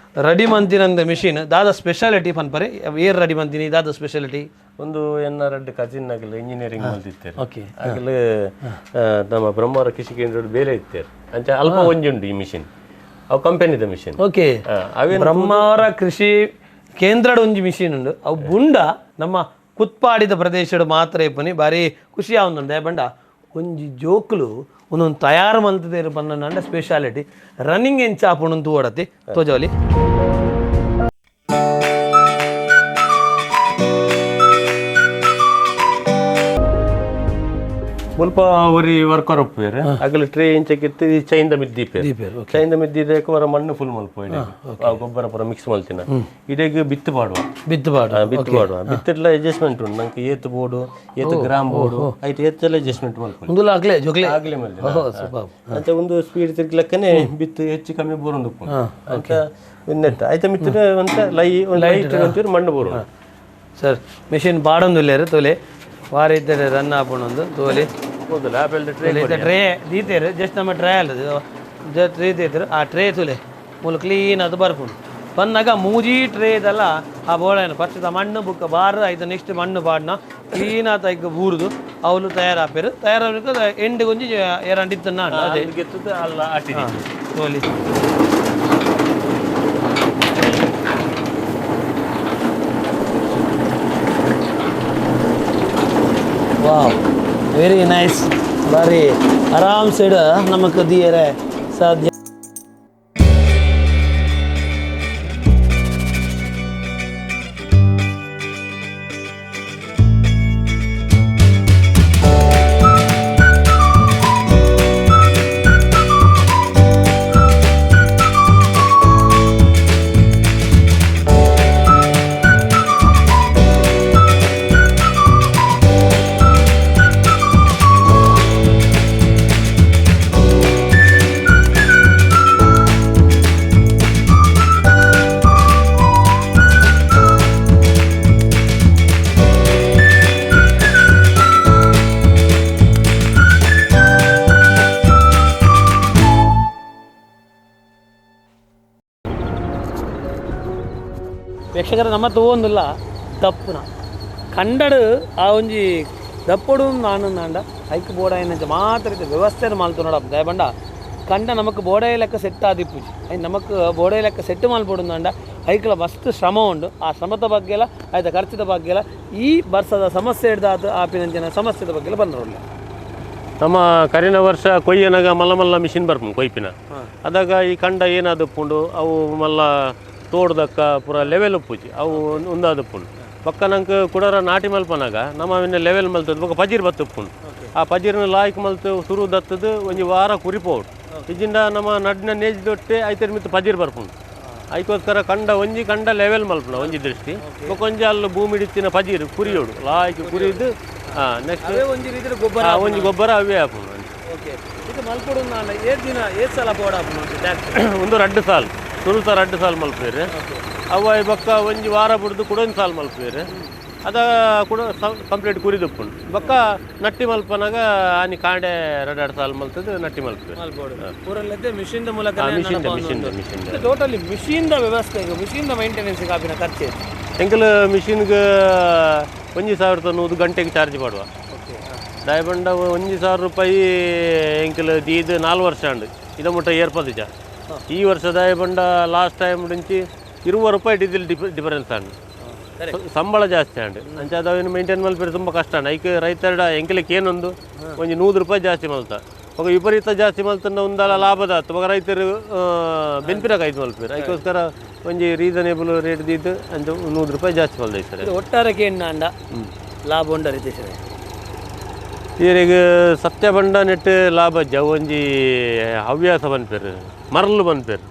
ರೆಡಿ ಮಂತಿನಂದ ಮಿಷಿನ್ ದಾದ ಸ್ಪೆಷಾಲಿಟಿ ಪನ್ಪರೆ ಏರ್ ರೆಡಿ ಮಂತೀನಿ ದಾದ ಸ್ಪೆಷಾಲಿಟಿ ಒಂದು ಎನ್ನ ರೆಡ್ ಕಜಿನ್ ಆಗಲಿ ಇಂಜಿನಿಯರಿಂಗ್ ಮಲ್ತಿರ್ತಾರೆ ಓಕೆ ಆಗಲೇ ನಮ್ಮ ಬ್ರಹ್ಮಾವರ ಕೃಷಿ ಕೇಂದ್ರ ಬೇರೆ ಇರ್ತಾರೆ ಅಂಚ ಅಲ್ಪ ಒಂಜಿ ಉಂಡು ಈ ಮಿಷಿನ್ ಅವು ಕಂಪೆನಿದ ಮಿಷಿನ್ ಓಕೆ ಬ್ರಹ್ಮಾವರ ಕೃಷಿ ಕೇಂದ್ರದ ಒಂಜಿ ಮಿಷಿನ್ ಉಂಡು ಅವು ಬುಂಡ ನಮ್ಮ ಕುತ್ಪಾಡಿದ ಪ್ರದೇಶಡು ಮಾತ್ರ ಇಪ್ಪನಿ ಬಾರಿ ಖುಷಿ ಆವೊಂದುಂಡೆ ಬಂಡ ಒಂಜಿ ಜೋಕುಲು ಒಂದೊಂದು ತಯಾರು ಮಲ್ತದೇರು ಪನ್ನಂಡ ಸ್ಪೆಷಾಲಿಟಿ ರನ್ನಿಂಗ್ ಎಂಚಾಪುಣು ತೂಡತಿ ತೋಜವಲಿ ಮುಲ್ಪ ಅವರಿ ವರ್ಕರ್ ಒಪ್ಪೇರು ಅಗಲ ಟ್ರೇ ಇಂಚಕ್ಕಿತ್ತು ಚೈಂದ ಮಿದ್ದೀಪೇರು ಚೈಂದ ಮಿದ್ದಿದ್ದಕ್ಕೆ ಅವರ ಮಣ್ಣು ಫುಲ್ ಮಲ್ಪ ಗೊಬ್ಬರ ಪೂರ ಮಿಕ್ಸ್ ಮಾಡ್ತೀನಿ ಇಡೀಗ ಬಿತ್ತು ಪಾಡುವ ಬಿತ್ತಿಡ್ಲ ಅಡ್ಜಸ್ಟ್ಮೆಂಟ್ ಉಂಟು ನಂಗೆ ಏತು ಬೋಡು ಏತು ಗ್ರಾಮ್ ಬೋಡು ಆಯ್ತು ಏತೆಲ್ಲ ಅಡ್ಜಸ್ಟ್ಮೆಂಟ್ ಮಾಡ್ಕೊಂಡು ಆಗ್ಲೇ ಅಂತ ಒಂದು ಸ್ಪೀಡ್ ತಿರ್ಗ್ಲಕ್ಕನೆ ಬಿತ್ತು ಹೆಚ್ಚು ಕಮ್ಮಿ ಬೋರೊಂದು ಅಂತ ಇನ್ನೆತ್ತ ಆಯ್ತಾ ಮಿತ್ತಿನ ಅಂತ ಲೈಟ್ ಅಂತೀರು ಮಣ್ಣು ಬೋರು ಸರ್ ಮಿಷಿನ್ ಬಾಡೊಂದುಲ್ಲೇರು ತೋಲೆ ವಾರ ಇದ್ದರೆ ರನ್ ಆಪಣೊಂದು ತೋಲಿ ಟ್ರೇ ದೀತೇರು ಜಸ್ಟ್ ನಮ್ಮ ಟ್ರೇ ಅಲ್ಲದು ಜಸ್ಟ್ ಟ್ರೇ ದೀತರು ಆ ಟ್ರೇ ತುಲೆ ಮೂಲ ಕ್ಲೀನ್ ಅದು ಬರ್ಕೊಂಡು ಬಂದಾಗ ಮೂಜಿ ಟ್ರೇ ಇದಲ್ಲ ಆ ಬೋಳೇನು ಫಸ್ಟ್ ಮಣ್ಣು ಬುಕ್ಕ ಬಾರ ಆಯ್ತು ನೆಕ್ಸ್ಟ್ ಮಣ್ಣು ಬಾಡ್ನ ಕ್ಲೀನ್ ಆತ ಈಗ ಬೂರುದು ಅವಳು ತಯಾರಾಪೇರು ತಯಾರಾಗ ಎಂಡ್ ಗೊಂಜಿ ಎರಡಿತ್ತನ್ನ ಅದೇ ತೋಲಿ वाह वेरी नाइस बारी आराम से नमक दिए रहे साथ ಯಕ್ಷಗಾನ ನಮ್ಮ ತಗೊಂದಿಲ್ಲ ದಪ್ಪುನ ಕಂಡಡು ಆ ಒಂಜಿ ದಪ್ಪಡು ನಾನು ನಾಂಡ ಐಕ್ ಬೋಡ ಏನಂತ ಮಾತ್ರ ವ್ಯವಸ್ಥೆ ಮಾಲ್ತು ನೋಡಪ್ಪ ದಯಬಂಡ ಕಂಡ ನಮಕ್ ಬೋಡೆ ಲೆಕ್ಕ ಸೆಟ್ ಆದಿಪ್ಪುಜಿ ಐ ನಮಕ್ ಬೋಡೆ ಲೆಕ್ಕ ಸೆಟ್ ಮಾಲ್ಪಡು ನಾಂಡ ಐಕ್ಲ ಮಸ್ತ್ ಶ್ರಮ ಉಂಡು ಆ ಶ್ರಮದ ಬಗ್ಗೆ ಎಲ್ಲ ಆಯ್ತಾ ಖರ್ಚಿದ ಬಗ್ಗೆ ಎಲ್ಲ ಈ ವರ್ಷದ ಸಮಸ್ಯೆ ಹಿಡ್ದಾತು ಆಪಿನಂಚಿನ ಸಮಸ್ಯೆದ ಬಗ್ಗೆ ಎಲ್ಲ ಬಂದ್ರಲ್ಲ ನಮ್ಮ ಕರಿನ ವರ್ಷ ಕೊಯ್ಯನಾಗ ಮಲ್ಲ ಮಿಷಿನ್ ಬರ್ಪು ಕೊಯ್ಪಿನ ಅದಾಗ ಈ ಕಂಡ ಏನಾದಪ್ಪುಂಡು ಅವು ಮಲ್ಲ ತೋಡ್ದಕ್ಕ ಪೂರ ಲೆವೆಲ್ ಉಪ್ಪುಜಿ ಅವು ಉಂದಾದಪ್ಪುಂಡು ಪಕ್ಕ ನಂಗೆ ಕುಡರ ನಾಟಿ ಮಲ್ಪನಾಗ ನಮ್ಮ ಲೆವೆಲ್ ಮಲ್ತದ ಬೊಕ್ಕ ಪಜೀರ್ ಬತ್ತುಪ್ಪುಂಡು ಆ ಪಜೀರ್ನ ಲಾಯ್ಕ್ ಮಲ್ತು ಸುರು ದತ್ತದ ಒಂಜಿ ವಾರ ಕುರಿಪೋಡು ಇಜಿಂದ ನಮ್ಮ ನಡ್ನ ನೇಜ್ ದೊಟ್ಟೆ ಐತರ್ ಮಿತ್ತು ಪಜೀರ್ ಬರ್ಪುಂಡು ಅದಕ್ಕೋಸ್ಕರ ಕಂಡ ಲೆವೆಲ್ ಮಲ್ಪನ ಒಂಜಿ ದೃಷ್ಟಿ ಬೊಕೊಂಜಿ ಅಲ್ಲಿ ಭೂಮಿ ಹಿಡಿತಿನ ಪಜೀರ್ ಕುರಿಯೋಡು ಲಾಯ್ಕ್ ಕುರಿದು ನೆಕ್ಸ್ಟ್ ಒಂಜಿ ಗೊಬ್ಬರ ಅವೇ ಹಾಪುಂಡು ಒಂದು 2 ಸಾಲು ಸುರು ಸರ್ 2 ಸಾಲು ಮಲ್ಪೇರು ಅವ ಬೊಕ್ಕ ಒಂಜಿ ವಾರ ಬಿಡ್ದು ಕುಡೊಂದು ಸಾಲು ಮಲ್ಪೇರು ಅದ ಕೂಡ ಕಂಪ್ಲೀಟ್ ಕುರಿದುಪ್ಪುಂಡು ಬೊಕ್ಕ ನಟ್ಟಿ ಮಲ್ಪನಾಗ ಆನಿ ಕಾಂಡೆ 2 ಸಾಲು ಮಲ್ತದ್ದು ನಟ್ಟಿ ಮಲ್ಪೇರು ಮಿಷಿನ್ ಮೂಲಕ ಟೋಟಲಿ ಮಿಷಿನ್ ವ್ಯವಸ್ಥೆ ಮಿಷಿನ್ ಮೈಂಟೆನೆನ್ಸ್ ಕಾಪಿನ ಖರ್ಚು ಎಂಕಲ್ ಮಿಷಿನ್ಗೆ 1,100 ಗಂಟೆಗೆ ಚಾರ್ಜ್ ಮಾಡುವ ದಯಬಂಡ 1,000 ರೂಪಾಯಿ ಎಂಕಲ್ ದೀದು 4 ವರ್ಷ ಉಂಡು ಇದ ಮುಟ್ಟ ಏರ್ಪದಿಜ ಈ ವರ್ಷ ದಯಬಂಡ ಲಾಸ್ಟ್ ಟೈಮ್ నుంచి 20 ರೂಪಾಯಿ ಡೀಸೆಲ್ ಡಿಫರೆನ್ಸ್ ಅಂಡು ಸಂಬಳ ಜಾಸ್ತಿ ಅಂಡು ಅಂಚ ಅದನ್ನು ಮೇಂಟೈನ್ ಮಲ್ಪೇರು ತುಂಬ ಕಷ್ಟ ಅಂಡು ಐಕೆ ರೈತರ ಎಂಕಲಿಕ್ಕೆ ಏನೊಂದು ಒಂದು 100 ರೂಪಾಯಿ ಜಾಸ್ತಿ ಮಲ್ತ ఒక ವಿಪರೀತ ಜಾಸ್ತಿ ಮಲ್ತಂಡ ಒಂದಲ್ಲ ಲಾಭದ ಆತು ಮಗ ರೈತರು ಬೆನ್ಪಿರಾಗ ಐದು ಮಲ್ಪೇರು ಅದಕ್ಕೋಸ್ಕರ ಒಂಜಿ ರೀಸನೇಬಲ್ ರೇಟ್ ದಿದ್ದು ಅಂತ 100 ರೂಪಾಯಿ ಜಾಸ್ತಿ ಮಲ್ದೈತಾರೆ ಒಟ್ಟಾರಕ್ಕೆ ಎಣ್ಣಾಂಡ ಲಾಭ ಉಂಡ ರೀತಿ ಈಗ ಸತ್ಯ ಬಂಡ ನೆಟ್ಟು ಲಾಭ ಜ ಒಂಜಿ ಹವ್ಯಾಸ ಬಂದ್ಪೇರು ಮರಳು ಬಂದ್ಪೇರು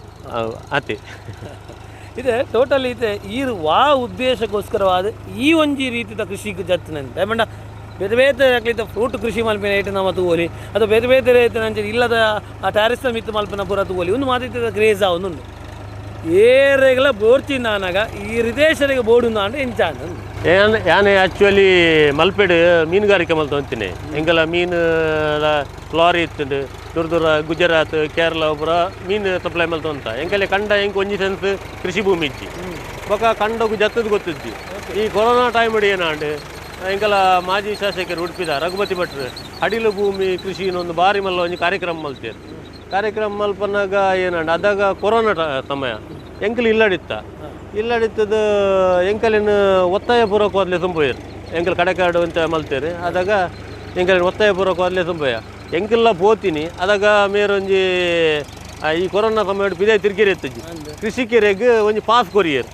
ಅತಿ ಇದೆ ಟೋಟಲಿ ಇದೆ ಈ ವಾ ಉದ್ದೇಶಕ್ಕೋಸ್ಕರವಾದ ಈ ಒಂಜಿ ರೀತಿಯ ಕೃಷಿಗೆ ಜತ್ತಿನಂತೆ ಮಂಡ ಬೇರೆ ಬೇರೆ ಆಗ್ಲಿದ್ದ ಫ್ರೂಟ್ ಕೃಷಿ ಮಲ್ಪಿನ ಐಟು ನಮ್ಮ ತಗೋಲಿ ಅಥವಾ ಬೇರೆ ಬೇರೆ ರೈತ ನಂಚೆ ಇಲ್ಲದ ಆ ಟ್ಯಾರಿಸ್ ಮಿತ್ತು ಮಲ್ಪಿನ ಪೂರ ತಗೋಲಿ ಒಂದು ಮಾತಿದ್ದ ಕ್ರೇಜ್ ಒಂದು ಏರೆಗಳ ಬೋರ್ಚಿ ನಾನಾಗ ಈ ವಿದೇಶರಿಗೆ ಬೋರ್ಡು ಅಂದ್ರೆ ಇಂಚಾನ ಯಾನೆ ಆ್ಯಕ್ಚುಲಿ ಮಲ್ಪೆಡು ಮೀನುಗಾರಿಕೆ ಮಲ್ತು ಅಂತೀನಿ ಎಂಗೆಲ್ಲ ಮೀನು ಲಾರಿ ಇತ್ತು ದೂರ ಗುಜರಾತ್ ಕೇರಳ ಒಬ್ಬರ ಮೀನು ಸಪ್ಲೈ ಮಲ್ತು ಅಂತ ಎಂಗೆಲ್ಲ ಕಂಡ ಹೆಂಗೆ ಒಂಜಿ ಸೆನ್ಸ್ ಕೃಷಿ ಭೂಮಿ ಇಚ್ಚಿ ಬೊಕ್ಕ ಕಂಡಗು ಜತ್ತದ ಗೊತ್ತಿದ್ದಿ ಈ ಕೊರೋನಾ ಟೈಮ್ ಹಿಡಿ ಏನಾಂಡು ಎಂಗೆಲ್ಲ ಮಾಜಿ ಶಾಸಕರು ಉಡುಪಿದ ರಘುಪತಿ ಭಟ್ರು ಅಡಿಲು ಭೂಮಿ ಕೃಷಿ ಒಂದು ಬಾರಿ ಮಲ್ಲ ಒಂಜಿ ಕಾರ್ಯಕ್ರಮ ಮಲ್ತೇರು ಕಾರ್ಯಕ್ರಮ ಮಲ್ಪನಾಗ ಏನಾಂಡು ಅದಾಗ ಕೊರೋನಾ ಸಮಯ ಎಂಕಲ್ ಇಲ್ಲಡಿತ್ತದ ಎಂಕಲಿನ ಒತ್ತಾಯ ಪೂರ್ವಕವಾದಲೇ ತುಂಬೋಯ್ರು ಎಂಕಲ್ ಕಡೆಕಾಡು ಅಂತ ಮಲ್ತೇರು ಅದಾಗ ಎಂಕಲಿನ ಒತ್ತಾಯ ಪೂರ್ವಕವಾದಲೇ ತುಂಬೋಯ ಎಂಕೆಲ್ಲ ಪೋತೀನಿ ಅದಾಗ ಮೇರೊಂಜಿ ಈ ಕೊರೋನಾ ಸಮಯ ಪಿದೆ ತಿರ್ಗಿರಿ ಎತ್ತಜ್ಜಿ ಕೃಷಿಕರಿಗೆ ಒಂಜಿ ಪಾಸ್ ಕೊರಿಯರು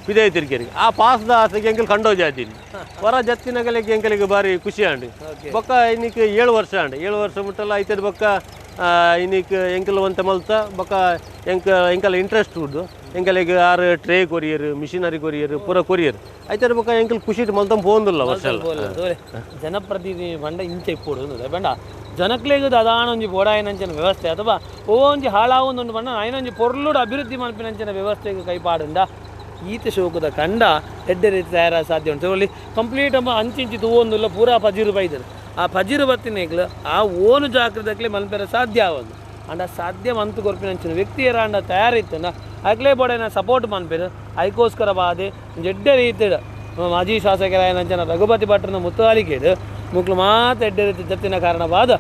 ಪಿದೆ ತಿರ್ಕೇರಿ ಆ ಪಾಸ್ದ ಆಸೆಗೆ ಎಂಕಲ್ ಕಂಡೋ ಜಾತಿನಿ ಹೊರ ಜತ್ತಿನಗಲಿಗೆ ಎಂಕಲಿಗೆ ಬಾರಿ ಖುಷಿ ಅಂಡು ಬೊಕ್ಕ ಇನ್ನಿಕ್ಕೆ 7 ವರ್ಷ ಅಂಡು 7 ವರ್ಷ ಮುಟ್ಟಲ್ಲ ಐತದ ಬೊಕ್ಕ ಇನ್ನಿಕ್ಕೆ ಎಂಕಲ್ ಒಂತ ಮಲ್ತ ಬೊಕ್ಕ ಎಂಕಲ್ ಇಂಟ್ರೆಸ್ಟ್ ಉಂಡು ಎಂಕಲಿಗೆ ಆರು ಟ್ರೇ ಕೊರಿಯರ್ ಮಿಷಿನರಿ ಕೊರಿಯರ್ ಪೂರ ಕೊರಿಯರ್ ಐತದ ಬೊಕ್ಕ ಎಂಕಲ್ ಖುಷಿ ಮಲ್ತ ಪೋಂದಿಲ್ಲ ವರ್ಷ ಜನಪ್ರತಿನಿಧಿ ಬಂಡ ಇಂಚೆ ಇಪ್ಪುಡು ಬೇಡ ಜನಕ್ಲೆಗ್ ಅದಾನ ಒಂಜಿ ಬೋಡಾಯನಂಚಿನ ವ್ಯವಸ್ಥೆ ಅಥವಾ ಒಂಜಿ ಹಾಳಾವೊಂದು ಬಣ್ಣ ಐನೊಂಜಿ ಪೊರ್ಲುಡು ಅಭಿವೃದ್ಧಿ ಮಲ್ಪಿನಂಚಿನ ವ್ಯವಸ್ಥೆಗೆ ಕೈಪಾಡುಂಡ ಈತ ಶೋಕದ ಕಂಡ ಎಡ್ಡೆ ರೀತಿ ತಯಾರ ಸಾಧ್ಯ ಉಂಟು ಅಲ್ಲಿ ಕಂಪ್ಲೀಟ್ ಅಂಚಿಂಚಿ ತೂವೊಂದುಲ್ಲ ಪೂರಾ ಪಜಿರು ಬೈದರು ಆ ಪಜಿರು ಬತ್ತಿನೇಗ್ಲು ಆ ಓನು ಜಾಗೃತಕ್ಲೆ ಮಲ್ಪೆರ ಸಾಧ್ಯ ಆವೊಂದು ಅಂಡ ಸಾಧ್ಯ ಮಂತು ಕೊರ್ಪಿನಂಚಿನ ವ್ಯಕ್ತಿಯರ ಅಂಡ ತಯಾರಿತ್ತಂಡ ಅಕ್ಲೆ ಬೋಡೇನ ಸಪೋರ್ಟ್ ಮನ್ಪೇರು ಅದಕ್ಕೋಸ್ಕರ ಬಾದೆ ಎಡ್ಡೆ ರೀತಿಡು ಮಾಜಿ ಶಾಸಕರಾಯನಂಚನ ರಘುಪತಿ ಭಟ್ರನ ಮುತ್ತುವಾಲಿಕೆಡು ಮುಕ್ಳು ಮಾತ್ರ ಎಡ್ಡೆ ರೀತಿ ಜತ್ತಿನ ಕಾರಣವಾದ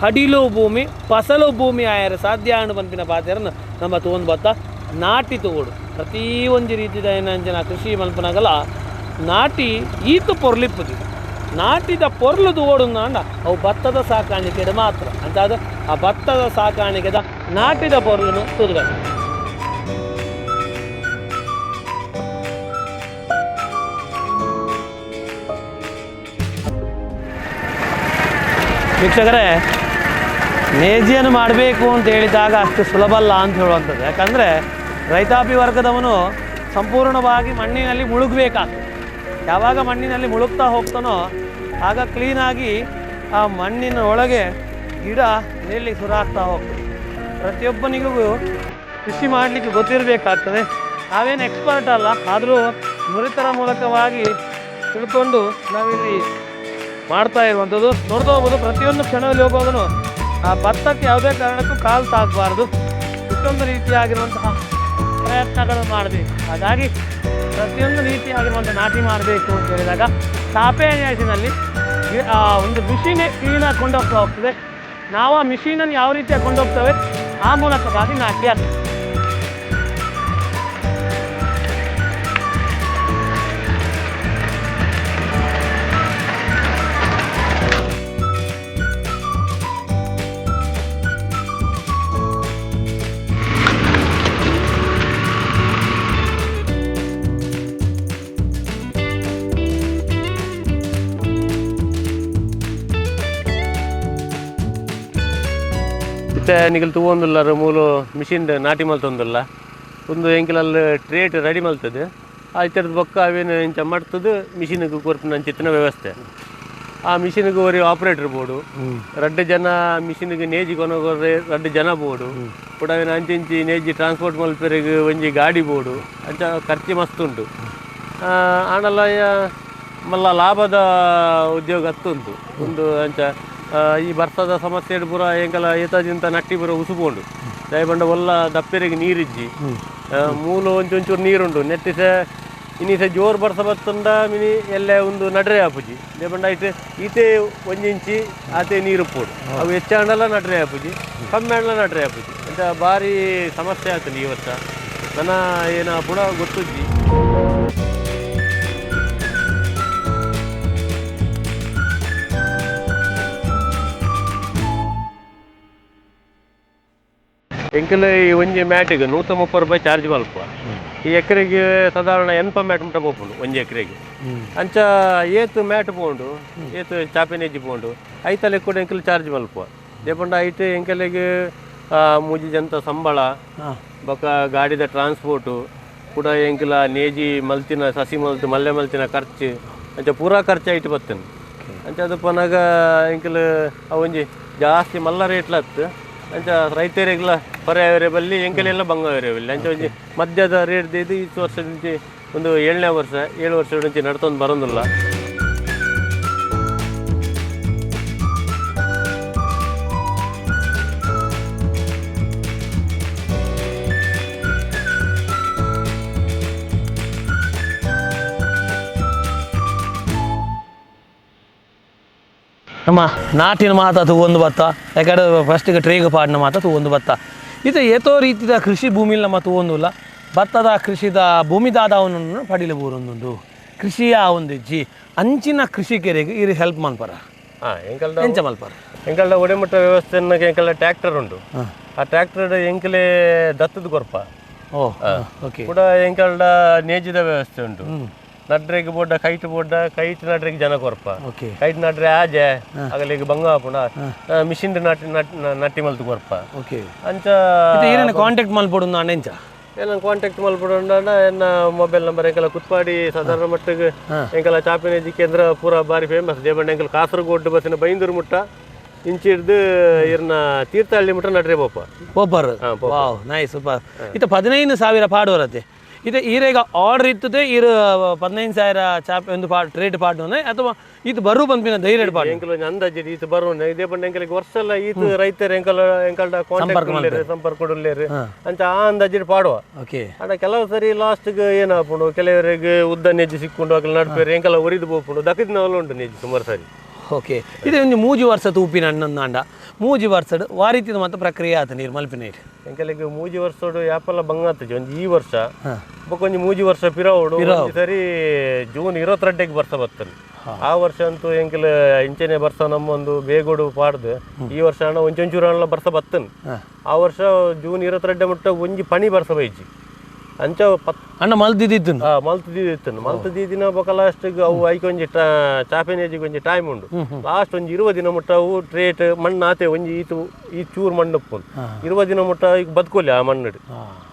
ಹಡಿಲು ಭೂಮಿ ಫಸಲು ಭೂಮಿ ಆಯರ ಸಾಧ್ಯ ಅಣ್ಣು ಪಂಪಿನ ಪಾತೆರನ್ನು ನಮ್ಮ ತೋಂದು ಬತ್ತ ನಾಟಿ ತೋಡು ಪ್ರತಿ ಒಂದು ರೀತಿದ ಏನಂಜನ ಕೃಷಿ ಮಲ್ಪನಾಗಲ್ಲ ನಾಟಿ ಈತು ಪೊರ್ಲಿಪ್ಪದು ನಾಟಿದ ಪೊರ್ಲು ತೋಡು ಅಂಡ ಅವು ಭತ್ತದ ಸಾಕಾಣಿಕೆದ ಮಾತ್ರ ಅಂತಾದ ಆ ಭತ್ತದ ಸಾಕಾಣಿಕೆದ ನಾಟಿದ ಪೊರ್ಲನ್ನು ತುದುಗಲ್ಲ ವೀಕ್ಷಕರೇ ನೇಜಿಯನ್ನು ಮಾಡಬೇಕು ಅಂತ ಹೇಳಿದಾಗ ಅಷ್ಟು ಸುಲಭ ಅಲ್ಲ ಅಂತ ಹೇಳುವಂಥದ್ದು ಯಾಕಂದರೆ ರೈತಾಪಿ ವರ್ಗದವನು ಸಂಪೂರ್ಣವಾಗಿ ಮಣ್ಣಿನಲ್ಲಿ ಮುಳುಗಬೇಕಾಗ್ತದೆ ಯಾವಾಗ ಮಣ್ಣಿನಲ್ಲಿ ಮುಳುಗ್ತಾ ಹೋಗ್ತಾನೋ ಆಗ ಕ್ಲೀನಾಗಿ ಆ ಮಣ್ಣಿನ ಒಳಗೆ ಗಿಡ ನೀಡಲಿಕ್ಕೆ ಶುರು ಆಗ್ತಾ ಹೋಗ್ತದೆ ಪ್ರತಿಯೊಬ್ಬನಿಗೂ ಕೃಷಿ ಮಾಡಲಿಕ್ಕೆ ಗೊತ್ತಿರಬೇಕಾಗ್ತದೆ ನಾವೇನು ಎಕ್ಸ್ಪರ್ಟ್ ಅಲ್ಲ ಆದರೂ ನುರಿತರ ಮೂಲಕವಾಗಿ ತಿಳ್ಕೊಂಡು ನಾವಿಲ್ಲಿ ಮಾಡ್ತಾ ಇರುವಂಥದ್ದು ನೋಡ್ತಾ ಹೋಗ್ಬೋದು ಪ್ರತಿಯೊಂದು ಕ್ಷಣದಲ್ಲಿ ಹೋಗೋದನ್ನು ಆ ಭತ್ತಕ್ಕೆ ಯಾವುದೇ ಕಾರಣಕ್ಕೂ ಕಾಲು ತಾಗಬಾರ್ದು ಇಷ್ಟೊಂದು ರೀತಿಯಾಗಿರುವಂತಹ ಪ್ರಯತ್ನಗಳನ್ನು ಮಾಡಬೇಕು ಹಾಗಾಗಿ ಪ್ರತಿಯೊಂದು ರೀತಿಯಾಗಿರುವಂಥ ನಾಟಿ ಮಾಡಬೇಕು ಅಂತ ಹೇಳಿದಾಗ ಸಾಪೇನಿನಲ್ಲಿ ಒಂದು ಮಿಷಿನೇ ಕ್ಲೀನಾಗಿ ಕೊಂಡೋಗ್ತಾ ಹೋಗ್ತದೆ ನಾವು ಆ ಮಿಷಿನನ್ನು ಯಾವ ರೀತಿಯಾಗಿ ಕೊಂಡೋಗ್ತೇವೆ ಆ ಮೂಲಕವಾಗಿ ನಾಟಿ ಆಗ್ತದೆ ನಿಖಲ್ ತಗೊಂದಿಲ್ಲ ಮೂಲು ಮಿಷಿನ್ ನಾಟಿ ಮಲ್ತೊಂದಿಲ್ಲ ಒಂದು ಎಂಕಿಲಲ್ಲಿ ಟ್ರೇಟ್ ರೆಡಿ ಮಲ್ತದೆ ಆ ಥರದ ಬೊಕ್ಕ ಅವೇನು ಇಂಚ ಮಾಡ್ತದೆ ಮಿಷಿನ್ಗೆ ಕೊರ್ಪಿನ ಅಂಚಿತ್ತಿನ ವ್ಯವಸ್ಥೆ ಆ ಮಿಷಿನ್ಗೆ ಒರಿ ಆಪ್ರೇಟರ್ ಬೋರ್ಡು 2 ಜನ ಮಿಷಿನ್ಗೆ ನೇಜಿ ಕೊನಗೋರೆ 2 ಜನ ಬೋರ್ಡು ಕೂಡ ಅವೇನು ಅಂಚಿಂಚಿ ನೇಜಿ ಟ್ರಾನ್ಸ್ಪೋರ್ಟ್ ಮಲ್ಪೆರಿಗೆ ಒಂಜಿ ಗಾಡಿ ಬೋರ್ಡು ಅಂಚ ಖರ್ಚು ಮಸ್ತ್ ಉಂಟು ಆನಲ್ಲ ಮಲ್ಲ ಲಾಭದ ಉದ್ಯೋಗ ಹತ್ತುಂಟು ಒಂದು ಅಂಚ ಈ ಭತ್ತದ ಸಮಸ್ಯೆ ಪೂರ ಎಂಕಲ ಏತದಿಂತ ನಟ್ಟಿ ಪೂರ ಉಸುಪುಂಡು ದಯಬಂಡ ಒಲ್ಲ ದಪ್ಪೆರಿಗೆ ನೀರಿಜ್ಜಿ ಮೂಲು ಒಂಚೂರು ನೀರುಂಡು ನೆಟ್ಟಿಸ ಇನ್ನಿಸ ಜೋರು ಬರ್ಸ ಬತ್ತಂದ ಮಿನಿ ಎಲ್ಲ ಒಂದು ನಡ್ರೆ ಆಪುಜಿ ದಯಬಂಡ ಐತೆ ಈತೆ ಒಂಜಿಂಚಿ ಆತೆ ನೀರು ಪೋಡು ಅವು ಹೆಚ್ಚಾಂಡಲ್ಲ ನಡ್ರೆ ಆಪುಜಿ ಕಮ್ಮಿ ಆಂಡಲ ನಡ್ರೆ ಆಪುಜಿ ಅಂತ ಭಾರಿ ಸಮಸ್ಯೆ ಆಗ್ತದೆ ಈ ವರ್ಷ ನನ್ನ ಏನ ಪುಡ ಗೊತ್ತುಜ್ಜಿ ಎಂಕಲ್ ಈ ಒಂಜಿ ಮ್ಯಾಟಿಗೆ 130 ರೂಪಾಯಿ ಚಾರ್ಜ್ ಮಲ್ಪ ಈ ಎಕರೆಗೆ ಸಾಧಾರಣ 80 ಮ್ಯಾಟ್ ಮುಟ್ಟ ಪೋಪುಂಡು ಒಂಜಿ ಎಕರೆಗೆ ಅಂಚ ಏತು ಮ್ಯಾಟ್ ಪೋಂಡು ಏತು ಚಾಪೆನೇಜಿ ಪೋಂಡು ಐತಲೆ ಕೂಡ ಎಂಕಲ್ ಚಾರ್ಜ್ ಮಲ್ಪ ದೇಪಂಡ ಐತೆ ಎಂಕಲೆಗೆ ಮೂಜಿ ಜಂತ ಸಂಬಳ ಬೊಕ ಗಾಡಿದ ಟ್ರಾನ್ಸ್ಪೋರ್ಟು ಕೂಡ ಎಂಕಲ ನೇಜಿ ಮಲ್ತಿನ ಸಸಿ ಮಲ್ತು ಮಲ್ಲೆ ಮಲ್ತಿನ ಖರ್ಚು ಅಂಚ ಪೂರಾ ಖರ್ಚು ಐಟು ಬರ್ತೇನೆ ಅಂಚ ಅದು ಪನಾಗ ಎಂಕಲ್ ಒಂಜಿ ಜಾಸ್ತಿ ಮಲ್ಲ ರೇಟ್ಲತ್ತು ಅಂಚ ರೈತರಿಗೆಲ್ಲ ಹೊರ ಬಲ್ಲಿ ಎಂಕಲೆಲ್ಲ ಬಂಗ ಬಲ್ಲಿ ಅಂಚ ಒಂಜಿ ಮಧ್ಯದ ರೇಟ್ ಇದು ಈ ವರ್ಷದ ಒಂದು 7ನೇ ವರ್ಷ 7 ವರ್ಷದ నుంచి ನಡ್ತೊಂದು ಬರೋದಿಲ್ಲ ನಮ್ಮ ನಾಟಿನ ಮಾತ ತಗೊಂಡು ಬತ್ತ ಯಾಕಂದ್ರೆ ಫಸ್ಟಿಗೆ ಟ್ರೇಗೆ ಪಾಡಿನ ಮಾತ ತಗೊಂಡು ಬತ್ತ ಇದು ಏತೋ ರೀತಿಯ ಕೃಷಿ ಭೂಮಿಲಿ ನಮ್ಮ ತಗೊಂಡಿಲ್ಲ ಭತ್ತದ ಕೃಷಿದ ಭೂಮಿದಾದವನನ್ನು ಪಡಿಲಬಹುದು ಕೃಷಿಯ ಒಂದು ಜಿ ಅಂಚಿನ ಕೃಷಿಕರಿಗೆ ಇದು ಹೆಲ್ಪ್ ಮಲ್ಪರ ಎಂಚ ಮಲ್ಪರ ಎಂಕಲ್ದ ಒಡೆಮುಟ್ಟ ವ್ಯವಸ್ಥೆ ಎಂಕಲ್ಲ ಟ್ರ್ಯಾಕ್ಟರ್ ಉಂಟು ಆ ಟ್ರ್ಯಾಕ್ಟರ್ ಎಂಕಲೇ ದತ್ತದ ಕೊರ್ಪ ಓ ಓಕೆ ಕೂಡ ಎಂಕಲ್ಡ ನೇಜಿದ ವ್ಯವಸ್ಥೆ ಉಂಟು ನಡ್ರೆಗ್ ಬೋಡ್ಡ ಕೈಟ್ ನಡ್ರೆಗ್ ಜನ ಕೊರ್ಪ ಓಕೆ ಕೈಟ್ ನಡ್ರೆ ಆಜೆ ಆಗಲಿಗೆ ಬಂಗ ಹಾಪುಂಡ ಮಿಷಿನ್ ನಟ್ಟಿ ಮಲ್ತು ಕೊರ್ಪ ಓಕೆ ಅಂಚ ಏನೇನು ಕಾಂಟ್ಯಾಕ್ಟ್ ಮಲ್ಪಡು ನಾನು ಎಂಚ ಏನ ಕಾಂಟ್ಯಾಕ್ಟ್ ಮಲ್ಪಡೋಣ ಎನ್ನ ಮೊಬೈಲ್ ನಂಬರ್ ಎಂಕಲ ಕುತ್ಪಾಡಿ ಸಾಧಾರಣ ಮಟ್ಟಿಗೆ ಎಂಕಲ ಚಾಪಿನೇಜಿ ಕೇಂದ್ರ ಪೂರ ಬಾರಿ ಫೇಮಸ್ ದೇಬಂಡ ಎಂಕಲ್ ಕಾಸರಗೋಡು ಬಸ್ಸಿನ ಬೈಂದೂರು ಮುಟ್ಟ ಇಂಚಿಡ್ದು ಇರ್ನ ತೀರ್ಥಹಳ್ಳಿ ಮುಟ್ಟ ನಡ್ರೆ ಪೋಪರ್ ವಾವ್ ನೈಸ್ ಸೂಪರ್ ಇತ್ತ 15,000 ಪಾಡು ಬರತ್ತೆ ಇದು ಈರೇಗ ಆರ್ಡರ್ ಇತ್ತದೆ ಇರು 15,000 ಚಾಪ್ ಒಂದು ಪಾಟ್ ರೇಟ್ ಪಾಡ್ನೆ ಅಥವಾ ಇದು ಬರು ಬಂಪಿನ ಧೈರ್ಯ ಪಾಡು ಎಂಕಲ ಅಂದಾಜು ಈತ ಬರೋಣ ಇದೇ ಬಂಡ ಎಂಕಲಿಗೆ ವರ್ಷ ಎಲ್ಲ ಈತ ರೈತರ ಎಂಕಲ್ಡ ಕಾಂಟ್ಯಾಕ್ಟ್ ಸಂಪರ್ಕ ಕೊಡಲೇರು ಅಂತ ಆ ಅಂದಾಜು ಪಾಡುವ ಓಕೆ ಅಣ್ಣ ಕೆಲವು ಸರಿ ಲಾಸ್ಟ್ಗೆ ಏನಾಪುಂಡು ಕೆಲವರಿಗೆ ಉದ್ದ ನೆಜ್ಜಿ ಸಿಕ್ಕೊಂಡು ಆಗಲಿ ನಡ್ಪೇರು ಎಂಕಲ ಉರಿದು ಬೋಪುಂಡು ದಕ್ಕದ ನಾವಲ್ಲ ಉಂಟು ನೆಜ್ಜಿ ಸುಮಾರು ಸರಿ ಓಕೆ ಇದು ಒಂದು ಮೂಜಿ ವರ್ಷ ತೂಪಿನ ಹಣ್ಣೊಂದಾಂಡ ಮೂಜಿ ವರ್ಷದ ವಾರೀತಿದ ಮತ್ತು ಪ್ರಕ್ರಿಯೆ ಆತ ನೀರು ಮಲ್ಪಿನ ನೀರು ಎಂಕಲಿಗೆ ಮೂಜಿ ವರ್ಷೋಡು ಯಾಪಲ್ಲ ಬಂಗಾತಜಿ ಒಂದು ಈ ವರ್ಷ ಬೊಕೊಂಜಿ ಮೂಜಿ ವರ್ಷ ಪಿರಾವುಡು ಸರಿ ಜೂನ್ 22ಗೆ ಬರ್ಸ ಬರ್ತದೆ ಆ ವರ್ಷ ಅಂತೂ ಎಂಕಲ್ ಇಂಚೆನೆ ಬರ್ಸ ನಮ್ಮೊಂದು ಬೇಗೋಡು ಪಾಡ್ದು ಈ ವರ್ಷ ಅಣ್ಣ ಒಂಚೂರು ಅಣ್ಣ ಬರ್ಸ ಬತ್ತನ್ ಆ ವರ್ಷ ಜೂನ್ 22 ಮುಟ್ಟ ಒಂಜಿ ಪಣಿ ಬರ್ಸ ಬೈಜಿ ಅಂಚ ಅಣ್ಣ ಮಲ್ತಿದ್ದಿತ್ತು ಮಲ್ತದಿನ ಬೊಕ ಲಾಸ್ಟ್ಗೆ ಅವು ಐಕೊಂಜಿ ಚಾಪೆನೇಜಿಗೆ ಒಂಜಿ ಟೈಮ್ ಉಂಡು ಲಾಸ್ಟ್ ಒಂಜಿ 20 ದಿನ ಮುಟ್ಟ ಅವು ಟ್ರೇಟ್ ಮಣ್ಣು ಆತೆ ಒಂಜಿ ಈ ಚೂರು ಮಣ್ಣು ಉಪ್ಪು 20 ದಿನ ಮುಟ್ಟ ಈಗ ಬದುಕೋಲಿ ಆ ಮಣ್ಣು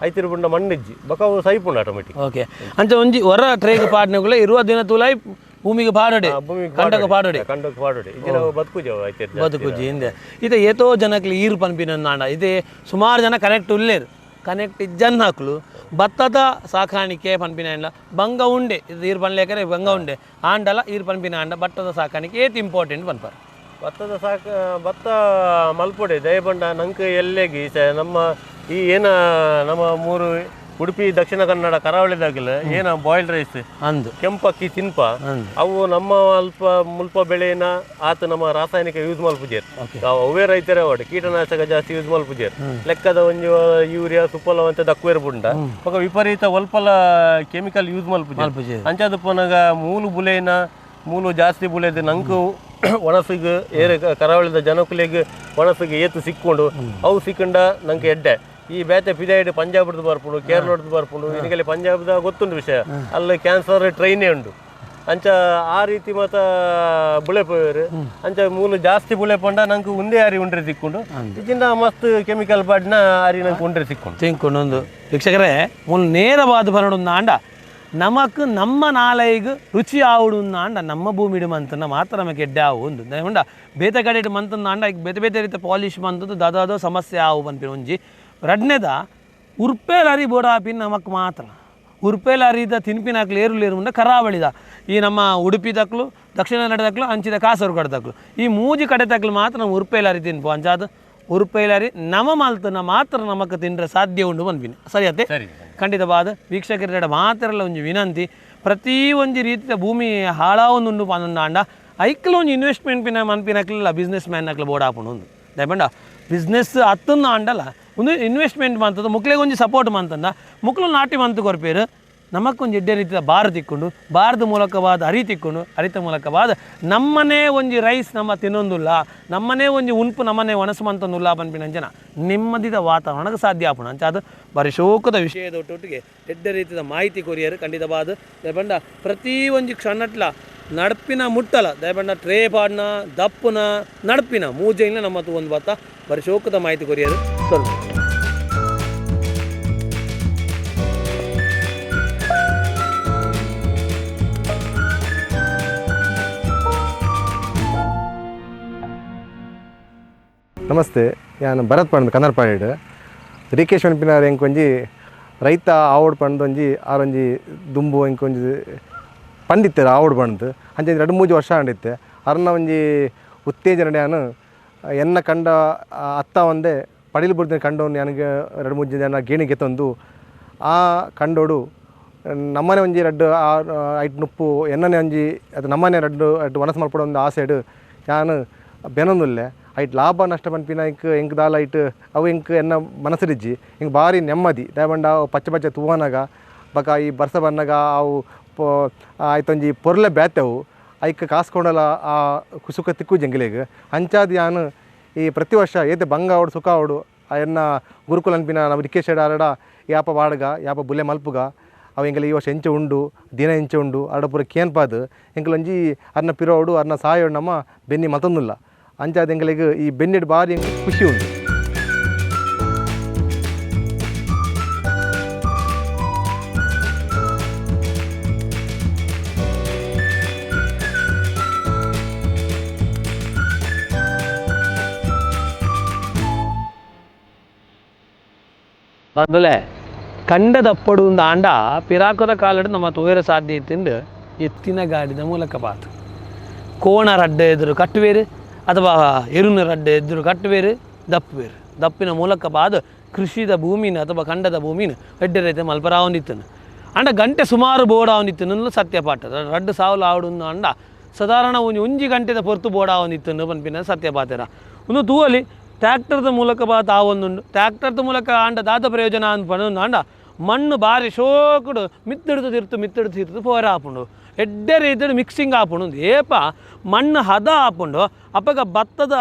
ಐತಿರು ಬುಂಡ ಮಣ್ಣಿಜ್ಜಿ ಬೊಕ ಅವು ಸೈಪುಂಡು ಆಟೋಮೆಟಿಕ್ ಓಕೆ ಅಂಚ ಒಂಜಿ ಹೊರ ಟ್ರೇಗ್ ಪಾಡ್ನೆಗುಲ 20 ದಿನ ತುಲೈ ಭೂಮಿಗೆ ಪಾಡೋಡೆ ಕಂಡಕ್ಕೆ ಪಾಡೋಡೆ ಇದನ್ನ ಬದುಕುಜಿ ಹಿಂದೆ ಇದು ಏತೋ ಜನಕ್ಕೆ ಈರು ಪನ್ಪಿನ ನಾಂಡ ಇದೆ ಸುಮಾರು ಜನ ಕನೆಕ್ಟ್ ಉಲ್ಲೇರು ಕನೆಕ್ಟ್ ಇಜ್ಜನ್ ಹಾಕ್ಲು ಭತ್ತದ ಸಾಕಾಣಿಕೆ ಪನ್ಪಿನ ಅಂಡ ಬಂಗ ಉಂಡೆ ಇದು ಈರು ಪನ್ಲೇಕರೆ ಬಂಗ ಉಂಡೆ ಆಂಡಲ ಈರು ಪನ್ಪಿನ ಅಂಡ ಭತ್ತದ ಸಾಕಾಣಿಕೆ ಏತ್ ಇಂಪಾರ್ಟೆಂಟ್ ಪನ್ಪಾರ ಭತ್ತ ಮಲ್ಪೊಡೆ ದಯಬಂಡ ನಂಗೆ ಎಲ್ಲೆಗಿ ನಮ್ಮ ಈ ಏನ ನಮ್ಮ ಮೂರು ಉಡುಪಿ ದಕ್ಷಿಣ ಕನ್ನಡ ಕರಾವಳಿದಾಗಲ ಏನ ಬಾಯ್ಲ್ಡ್ ರೈಸ್ ಅಂದು ಕೆಂಪಕ್ಕಿ ತಿನ್ಪ ಅವು ನಮ್ಮ ಮುಲ್ಪ ಬೆಳೆನ ಆತ ನಮ್ಮ ರಾಸಾಯನಿಕ ಯೂಸ್ ಮಲ್ಪುಜೇರ್ ಅವೇ ರೈತರ ಒಡೆ ಕೀಟನಾಶಕ ಜಾಸ್ತಿ ಯೂಸ್ ಮಲ್ಪುಜೇರ್ ಲೆಕ್ಕದ ಒಂಜಿ ಯೂರಿಯಾ ಸುಪ್ಪಲ ಅಂತ ದಕ್ಕುವೇರ್ ಬುಂಡ ಒಕ ವಿಪರೀತ ಒಲ್ಪಲ ಕೆಮಿಕಲ್ ಯೂಸ್ ಮಲ್ಪುಜೇರ್ ಅಂಚಾದ ಪೋನಾಗ ಮೂಲು ಬುಲೆನ ಮೂಲು ಜಾಸ್ತಿ ಬುಲೆದು ನಂಕು ಒಣಸಿಗೆ ಏರೆ ಕರಾವಳಿದ ಜನಕುಲೆಗೆ ಒಣಸಿಗೆ ಏತು ಸಿಕ್ಕೊಂಡು ಅವು ಸಿಕ್ಕಂಡ ನಂಗೆ ಎಡ್ಡೆ ಈ ಬೇತೆ ಪಿದಾಯಿಡ್ ಪಂಜಾಬ್ದು ಬರ್ಪುಂಡು ಕೇರಳದ್ದು ಬರ್ಪುಂಡು ಇದಕ್ಕೆ ಪಂಜಾಬ್ದ ಗೊತ್ತುಂಡು ವಿಷಯ ಅಲ್ಲಿ ಕ್ಯಾನ್ಸರ್ ಟ್ರೈನೇ ಉಂಡು ಅಂಚ ಆ ರೀತಿ ಮತ್ತ ಬುಳೆ ಪೋಯರು ಅಂಚ ಮೂಲು ಜಾಸ್ತಿ ಬುಳೆ ಪಂಡ ನಂಗೆ ಒಂದೇ ಅರಿ ಉಂಡ್ರೆ ಸಿಕ್ಕೊಂಡು ಇದನ್ನ ಮಸ್ತ್ ಕೆಮಿಕಲ್ ಬಾಡ್ನ ಅರಿ ನಂಗೆ ಉಂಡ್ರೆ ಸಿಕ್ಕೊಂಡು ಒಂದು ವೀಕ್ಷಕರೇ ಮೂಲು ನೇರವಾದ ಬರೋಣ ಆಂಡ ನಮಕ್ ನಮ್ಮ ನಾಲೆಗೆ ರುಚಿ ಆವುಡು ಅಂಡ ನಮ್ಮ ಭೂಮಿಡು ಮಂತನ ಮಾತ್ರ ನಮಗೆ ಎಡ್ಡೆ ಆವು ಒಂದು ಉಂಡ ಬೇತೆ ಕಡೆ ಮಂತಂದ ಅಂಡ ಈಗ ಬೇತೆ ಬೇತೆ ರೀತಿ ಪಾಲಿಶ್ ಮಂತದ್ದು ದಾದಾದೋ ಸಮಸ್ಯೆ ಆವು ಬಂದ್ಪಿನ ಒಂಜಿ ರಡ್ನೆದ ಉರ್ಪೇಲರಿ ಬೋಡಾಪಿನ ನಮಕ್ ಮಾತ್ರ ಉರ್ಪೇಲರಿದ ತಿನ್ಪಿನಾಕ್ಲು ಏರುಲೇರು ಮುಂದೆ ಕರಾವಳಿದ ಈ ನಮ್ಮ ಉಡುಪಿ ತಕ್ಲು ದಕ್ಷಿಣ ಕನ್ನಡ ತಕ್ಲು ಅಂಚಿದ ಕಾಸರಗೋಡು ತಕ್ಲು ಈ ಮೂಜಿ ಕಡೆ ತಕ್ಲು ಮಾತ್ರ ನಾವು ಉರ್ಪೇಲರಿ ತಿನ್ಪು ಅಂಚಾದ ಉರ್ಪೇಲರಿ ನಮ ಮಲ್ತನ ಮಾತ್ರ ನಮಕ್ ತಿನ್ರೆ ಸಾಧ್ಯ ಉಂಡು ಬಂದ್ಪಿನ ಸರಿ ಅತ್ತೆ ಖಂಡಿತವಾದ ವೀಕ್ಷಕರ ಮಾತ್ರಲ್ಲ ಒಂಜಿ ವಿನಂತಿ ಪ್ರತಿ ಒಂಜಿ ರೀತಿಯ ಭೂಮಿ ಹಾಳಾವೊಂದುಂಡು ಪಂದಾಂಡ ಐಕ್ಲು ಒಂಜಿ ಇನ್ವೆಸ್ಟ್ಮೆಂಟ್ ಪಿನ ಮನ್ಪಿನಕ್ಲಿಲ್ಲ ಬಿಸ್ನೆಸ್ ಮ್ಯಾನ್ ನಕ್ಲು ಬೋಡಾಪುಂಡು ಒಂದು ದಯಪಂಡ ಬಿಸ್ನೆಸ್ ಹತ್ತನ್ನ ಅಂಡಲ್ಲ ಒಂದು ಇನ್ವೆಸ್ಟ್ಮೆಂಟ್ ಮಂತದ ಮುಕ್ಳಿಗೆ ಒಂಜಿ ಸಪೋರ್ಟ್ ಮಂತಂದ ಮುಕ್ಳು ನಾಟಿ ಮಂತು ಕೊರ್ಪೇರು ನಮಕ್ಕೊಂದು ಎಡ್ಡೆ ರೀತಿಯ ಬಾರ ತಿಕ್ಕೊಂಡು ಬಾರದ ಮೂಲಕವಾದ ಅರಿ ತಿಕ್ಕೊಂಡು ಅರಿತ ಮೂಲಕವಾದ ನಮ್ಮನೇ ಒಂಜಿ ರೈಸ್ ನಮ್ಮ ತಿನ್ನೊಂದುಲ್ಲ ನಮ್ಮನೇ ಒಂಜಿ ಉನ್ಪು ನಮ್ಮನೆ ಒಣಸುವಂತಂದುಲ್ಲ ಪನ್ಪಿನ ಜನ ನೆಮ್ಮದಿದ ವಾತಾವರಣಕ್ಕೆ ಸಾಧ್ಯ ಆಪುಣ ಅಂಚ ಅದು ಬಾರಿ ಶೋಕದ ವಿಷಯದ ಒಟ್ಟೊಟ್ಟಿಗೆ ಎಡ್ಡೆ ರೀತಿಯ ಮಾಹಿತಿ ಕೊರಿಯರು ಖಂಡಿತವಾದ ದಯಪಂಡ ಪ್ರತಿ ಒಂಜಿ ಕ್ಷಣಟ್ಲ ನಡ್ಪಿನ ಮುಟ್ಟಲ ದಯಪಂಡ ಟ್ರೇ ಪಾಡ್ನ ದಪ್ಪುನ ನಡ್ಪಿನ ಮೂಜೆಯಿಂದ ನಮ್ಮದು ಒಂದು ಬತ್ತ ಬಾರಿ ಶೋಕದ ಮಾಹಿತಿ ಕೊರಿಯರು ಸ್ವಲ್ಪ ನಮಸ್ತೆ ನಾನು ಭರತ್ ಪಂಡ್ ಕನ್ನಡ ಪಾಡಿಡ್ ರಿಕೇಶ್ ಪನ್ಪಿನಾರ್ ಎಂಕೊಂಜಿ ರೈತ ಆವಡ್ ಪಂಡೊಂಜಿ ಆರೊಂಜಿ ದುಂಬು ಎಂಕೊಂಜಿ ಪಂಡಿತ್ತರು ಆವಡ್ ಪಂಡ್ ಅಂಚೆ 2-3 ವರ್ಷ ಆಂಡಿತ್ತೆ ಅರ್ನ ಒಂಜಿ ಉತ್ತೇಜನ ಎನ್ನ ಕಂಡ ಅತ್ತ ಒಂದೇ ಪಡಿಲು ಬುಡ್ದಿನ ಕಂಡವನು ನನಗೆ 2-3 ಜನ ಗೇಣಿಗೆ ತಂದು ಆ ಕಂಡೋಡು ನಮ್ಮನೆ ಒಂಜಿ 2 ಐಟ್ ನುಪ್ಪು ಎನ್ನನೆ ಒಂಜಿ ಅದು ನಮ್ಮನೆ 2 ವನಸ್ ಮಲ್ಪಡ ಒಂದು ಆಸೆಡು ನಾನು ಬೆನೊಂದುಲ್ಲೆ ಐಟ್ ಲಾಭ ನಷ್ಟ ಪನ್ಪಿನ ಎಂಕ್ ದಾಲ ಐಟ್ ಅವು ಎಂಕ್ ಎನ್ನ ಮನಸ್ಸಿರಿಜ್ಜಿ ಹಿಂಗೆ ಭಾರಿ ನೆಮ್ಮದಿ ದಯಬಂಡ ಪಚ್ಚ ಪಚ್ಚ ತೂವನಾಗ ಬಕ ಈ ಬರ್ಸ ಬನ್ನಾಗ ಅವು ಆಯ್ತೊಂಜಿ ಪೊರ್ಲೆ ಬ್ಯಾತೆವು ಐಕ್ ಕಾಸ್ಕೊಂಡಲ್ಲ ಆ ಸುಖ ತಿಕ್ಕು ಜಂಗಿಲೆಗೆ ಅಂಚಾದ ಯಾನು ಈ ಪ್ರತಿ ವರ್ಷ ಏತೆ ಬಂಗ ಆವಡು ಸುಖ ಆವಡು ಎನ್ನ ಗುರುಕುಲ ಅನ್ಪಿನ ನಾವು ರಿಕೇಶ್ ಆರಡ ಯಾಪ ವಾಡಗ ಯಾಪ ಬುಲೆ ಮಲ್ಪುಗ ಅವು ಎಂಗೆಲ್ಲ ಈ ವರ್ಷ ಎಂಚ ಉಂಡು ದಿನ ಎಂಚ ಉಂಡು ಆಡ ಪೂರ ಕೇನ್ಪಾದು ಎಂಕಲೊಂಜಿ ಅರ್ನ ಪಿರೋಡು ಅರ್ನ ಸಾಯೋಡು ನಮ್ಮ ಬೆನ್ನಿ ಮತ್ತೊಂದಿಲ್ಲ ಅಂಚಾದ ಎಂಗಳಿಗೆ ಈ ಬೆನ್ನಿಡು ಭಾರಿ ಎಂಗೆ ಖುಷಿ ಉಂಟು. ಬಂದುಲೆ ಕಂಡದಪ್ಪಡು ಆಂಡ ಪಿರಾಕದ ಕಾಲಡು ನಮ್ಮ ತೋಯರ ಸಾಧ್ಯತೆಂದು ಎತ್ತಿನ ಗಾಡಿದ ಮೂಲಕ ಪಾತು ಕೋಣ ರಡ್ಡ ಎದುರು ಕಟ್ಟುವೇರು ಅಥವಾ ಎರುನ ರಡ್ಡ ಎದುರು ಕಟ್ಟುವೇರು ದಪ್ಪುವೇರು ದಪ್ಪಿನ ಮೂಲಕ ಪಾದು ಕೃಷಿದ ಭೂಮಿನ ಅಥವಾ ಕಂಡದ ಭೂಮಿನ ಎಡ್ಡೆ ರೈತ ಮಲ್ಪರಾವನಿತ್ತನು ಅಂಡ ಗಂಟೆ ಸುಮಾರು ಬೋಡಾವನಿತ್ತನು ಸತ್ಯಪಾಠ ರಡ್ಡು ಸಾವುಲು ಆವಡು ಅಂಡ ಸಾಧಾರಣ ಒಂಜಿ ಗಂಟೆದ ಪೊರ್ತು ಬೋಡಾವನಿತ್ತನು ಪನ್ಪಿನ ಸತ್ಯಪಾತೆರ ಒಂದು ತೂವಲಿ ಟ್ಯಾಕ್ಟರ್ದ ಮೂಲಕ ಬಾತ ಆವೊಂದುಂಡು ಟ್ಯಾಕ್ಟರ್ದ ಮೂಲಕ ಆಂಡ ದಾದ ಪ್ರಯೋಜನ ಅನ್ಪಣ್ಣು ಆಂಡ ಮಣ್ಣು ಬಾರಿ ಶೋಕುಡು ಮಿತ್ತಿಡ್ದು ತಿರ್ತು ಪೋರ ಆಪುಂಡು ಎಡ್ಡೆ ರೀತಿಯ ಮಿಕ್ಸಿಂಗ್ ಆಪುಂಡು ಏಪ ಮಣ್ಣು ಹದ ಆಪುಂಡು ಅಪ್ಪಗ ಭತ್ತದ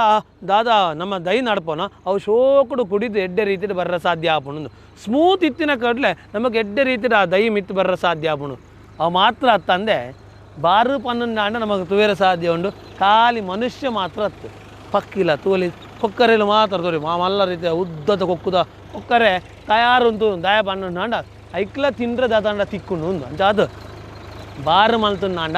ದಾದ ನಮ್ಮ ದೈ ನಡ್ಪೋನ ಅವು ಶೋಕುಡು ಕುಡಿದು ಎಡ್ಡೆ ರೀತಿಯ ಬರ್ರ ಸಾಧ್ಯ ಆಪುಂಡು ಸ್ಮೂತ್ ಇತ್ತಿನ ಕಡ್ಲೆ ನಮಗೆ ಎಡ್ಡೆ ರೀತಿಯ ಆ ದೈ ಮಿತ್ತು ಬರ್ರ ಸಾಧ್ಯ ಆಪುಂಡು ಅವು ಮಾತ್ರ ತಂದೆ ಬಾರು ಪನ್ನೊಂದು ಆಂಡ ನಮಗೆ ತುವೇರ ಸಾಧ್ಯ ಉಂಡು ಖಾಲಿ ಮನುಷ್ಯ ಮಾತ್ರ ಹತ್ತು ಪಕ್ಕಿಲ್ಲ ತೂಲಿ ಕೊಕ್ಕರೆಲು ಮಾತ್ರ ತೋರಿ ಮಲ್ಲ ರೀತಿಯ ಉದ್ದದ ಕೊಕ್ಕುದ ಕೊಕ್ಕರೆ ತಯಾರುಂಟು ದಯ ಪನ್ನೊಂದು ಆಂಡ ಐಕ್ಲ ತಿಂಡ್ರೆ ದಾದಂಡ ತಿಕ್ಕೊಂಡು ಉಂದು ಅಂಚಾದು ಬಾರು ಮಲ್ತುಂಡ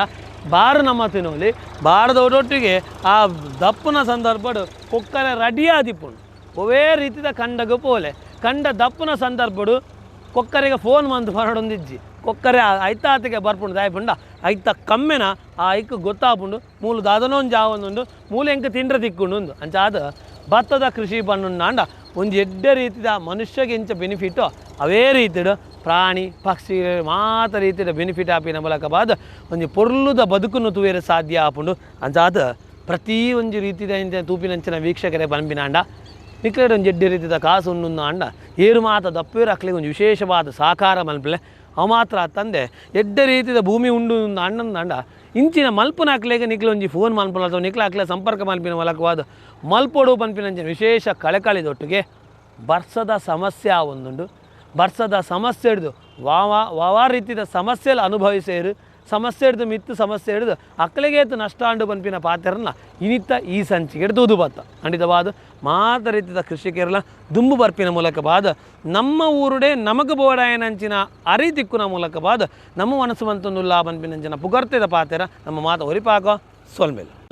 ಬಾರು ನಮ್ಮ ತಿನ್ನೋಲಿ ಬಾರದೊಟ್ಟಿಗೆ ಆ ದಪ್ಪನ ಸಂದರ್ಭಡು ಕೊಕ್ಕರೆ ರೆಡಿಯಾದಿಪ್ಪುಂಡು ಒವೇ ರೀತಿಯ ಕಂಡಗ ಪೋಲೆ ಕಂಡ ದಪ್ಪನ ಸಂದರ್ಭಡು ಕೊಕ್ಕರೆಗೆ ಫೋನ್ ಮಂದು ಹೊರಡೊಂದಿಜ್ಜಿ ಕೊಕ್ಕರೆ ಐತಾತಿಗೆ ಬರ್ಪುಂಡು ದಾಯ್ಪುಂಡ ಐತ ಕಮ್ಮೆನ ಆ ಐಕ್ ಗೊತ್ತಾಪುಂಡು ಮೂಲು ದಾದನೊಂದು ಜಾವೊಂದುಂಡು ಮೂಲೆ ಎಂಕ ತಿಂಡ್ರೆ ತಿಕ್ಕೊಂಡು ಉಂದು ಅಂಚಾದ ಭತ್ತದ ಕೃಷಿ ಪನ್ನುಂಡ ಒಂದು ಎಡ್ಡೆ ರೀತಿಯ ಮನುಷ್ಯಗೆ ಎಂಚ ಬೆನಿಫಿಟ್ಟು ಅವೇ ರೀತಿಯ ಪ್ರಾಣಿ ಪಕ್ಷಿ ಮಾತ ರೀತಿಯ ಬೆನಿಫಿಟ್ ಆಪಿನ ಮೂಲಕ ಬಾದ ಒಂದು ಪೊರ್ಲುದ ಬದುಕನ್ನು ತೂವೇರ ಸಾಧ್ಯ ಆಪುಂಡು ಅಂಚಾದ ಪ್ರತಿ ಒಂದು ರೀತಿಯ ತೂಪಿನಂಚಿನ ವೀಕ್ಷಕರೇ ಪಂಪಿನಾಂಡ ನಿಕ್ಲೇಡ್ ಒಂದು ಎಡ್ಡೆ ರೀತಿಯ ಕಾಸು ಉಣ್ಣು ಅಂಡ ಏರು ಮಾತ ದಪ್ಪೇರು ಹಾಕ್ಲಿಕ್ಕೆ ಒಂದು ವಿಶೇಷವಾದ ಸಾಕಾರ ಮಲ್ಪಲೆ ಅವು ಮಾತ್ರ ತಂದೆ ಎಡ್ಡೆ ರೀತಿಯ ಭೂಮಿ ಉಂಡು ಅಣ್ಣನ ಅಂಡ ಇಂಚಿನ ಮಲ್ಪನ ಹಾಕ್ಲಿಕ್ಕೆ ನಿಕ್ಲೆ ಒಂಜಿ ಫೋನ್ ಮಲ್ಪನ ಅಥವಾ ನಿಕ್ಲೆ ಹಾಕ್ಲೆ ಸಂಪರ್ಕ ಮಲ್ಪಿನ ಮೂಲಕವಾದ ಮಲ್ಪೊಡು ಪನ್ಪಿನಂಚಿನ ವಿಶೇಷ ಕಳೆಕಳಿದೊಟ್ಟಿಗೆ ಬರ್ಸದ ಸಮಸ್ಯೆ ಆ ಒಂದುಂಡು ಬರ್ಸದ ಸಮಸ್ಯೆ ಹಿಡಿದು ವಾವ ರೀತಿಯ ಸಮಸ್ಯೆಲ್ಲ ಅನುಭವಿಸೇರು ಸಮಸ್ಯೆ ಹಿಡಿದು ಮಿತ್ತು ಸಮಸ್ಯೆ ಹಿಡಿದು ಅಕ್ಕಲಿಗೇತು ನಷ್ಟ ಅಂಡು ಪನ್ಪಿನ ಪಾತ್ರನ ಇನಿತ್ತ ಈ ಸಂಚಿಗೆ ದೂದು ಬತ್ತ ಖಂಡಿತವಾದ ಮಾತ ರೀತಿಯ ಕೃಷಿಕರೆಲ್ಲ ದುಂಬು ಬರ್ಪಿನ ಮೂಲಕ ಬಾದ ನಮ್ಮ ಊರುಡೆ ನಮಗೆ ಬೋಡಾಯನಂಚಿನ ಅರಿತಿಕ್ಕುನ ಮೂಲಕ ಬಾದ ನಮ್ಮ ಮನಸ್ಸು ಮಂತೊಂದುಲ್ಲ ಪನ್ಪಿನಂಚಿನ ಪುಗರ್ತೆದ ಪಾತೆರ ನಮ್ಮ ಮಾತ ಒರಿಪಾಕ ಸೊಲ್ಮೆಲ್ಲ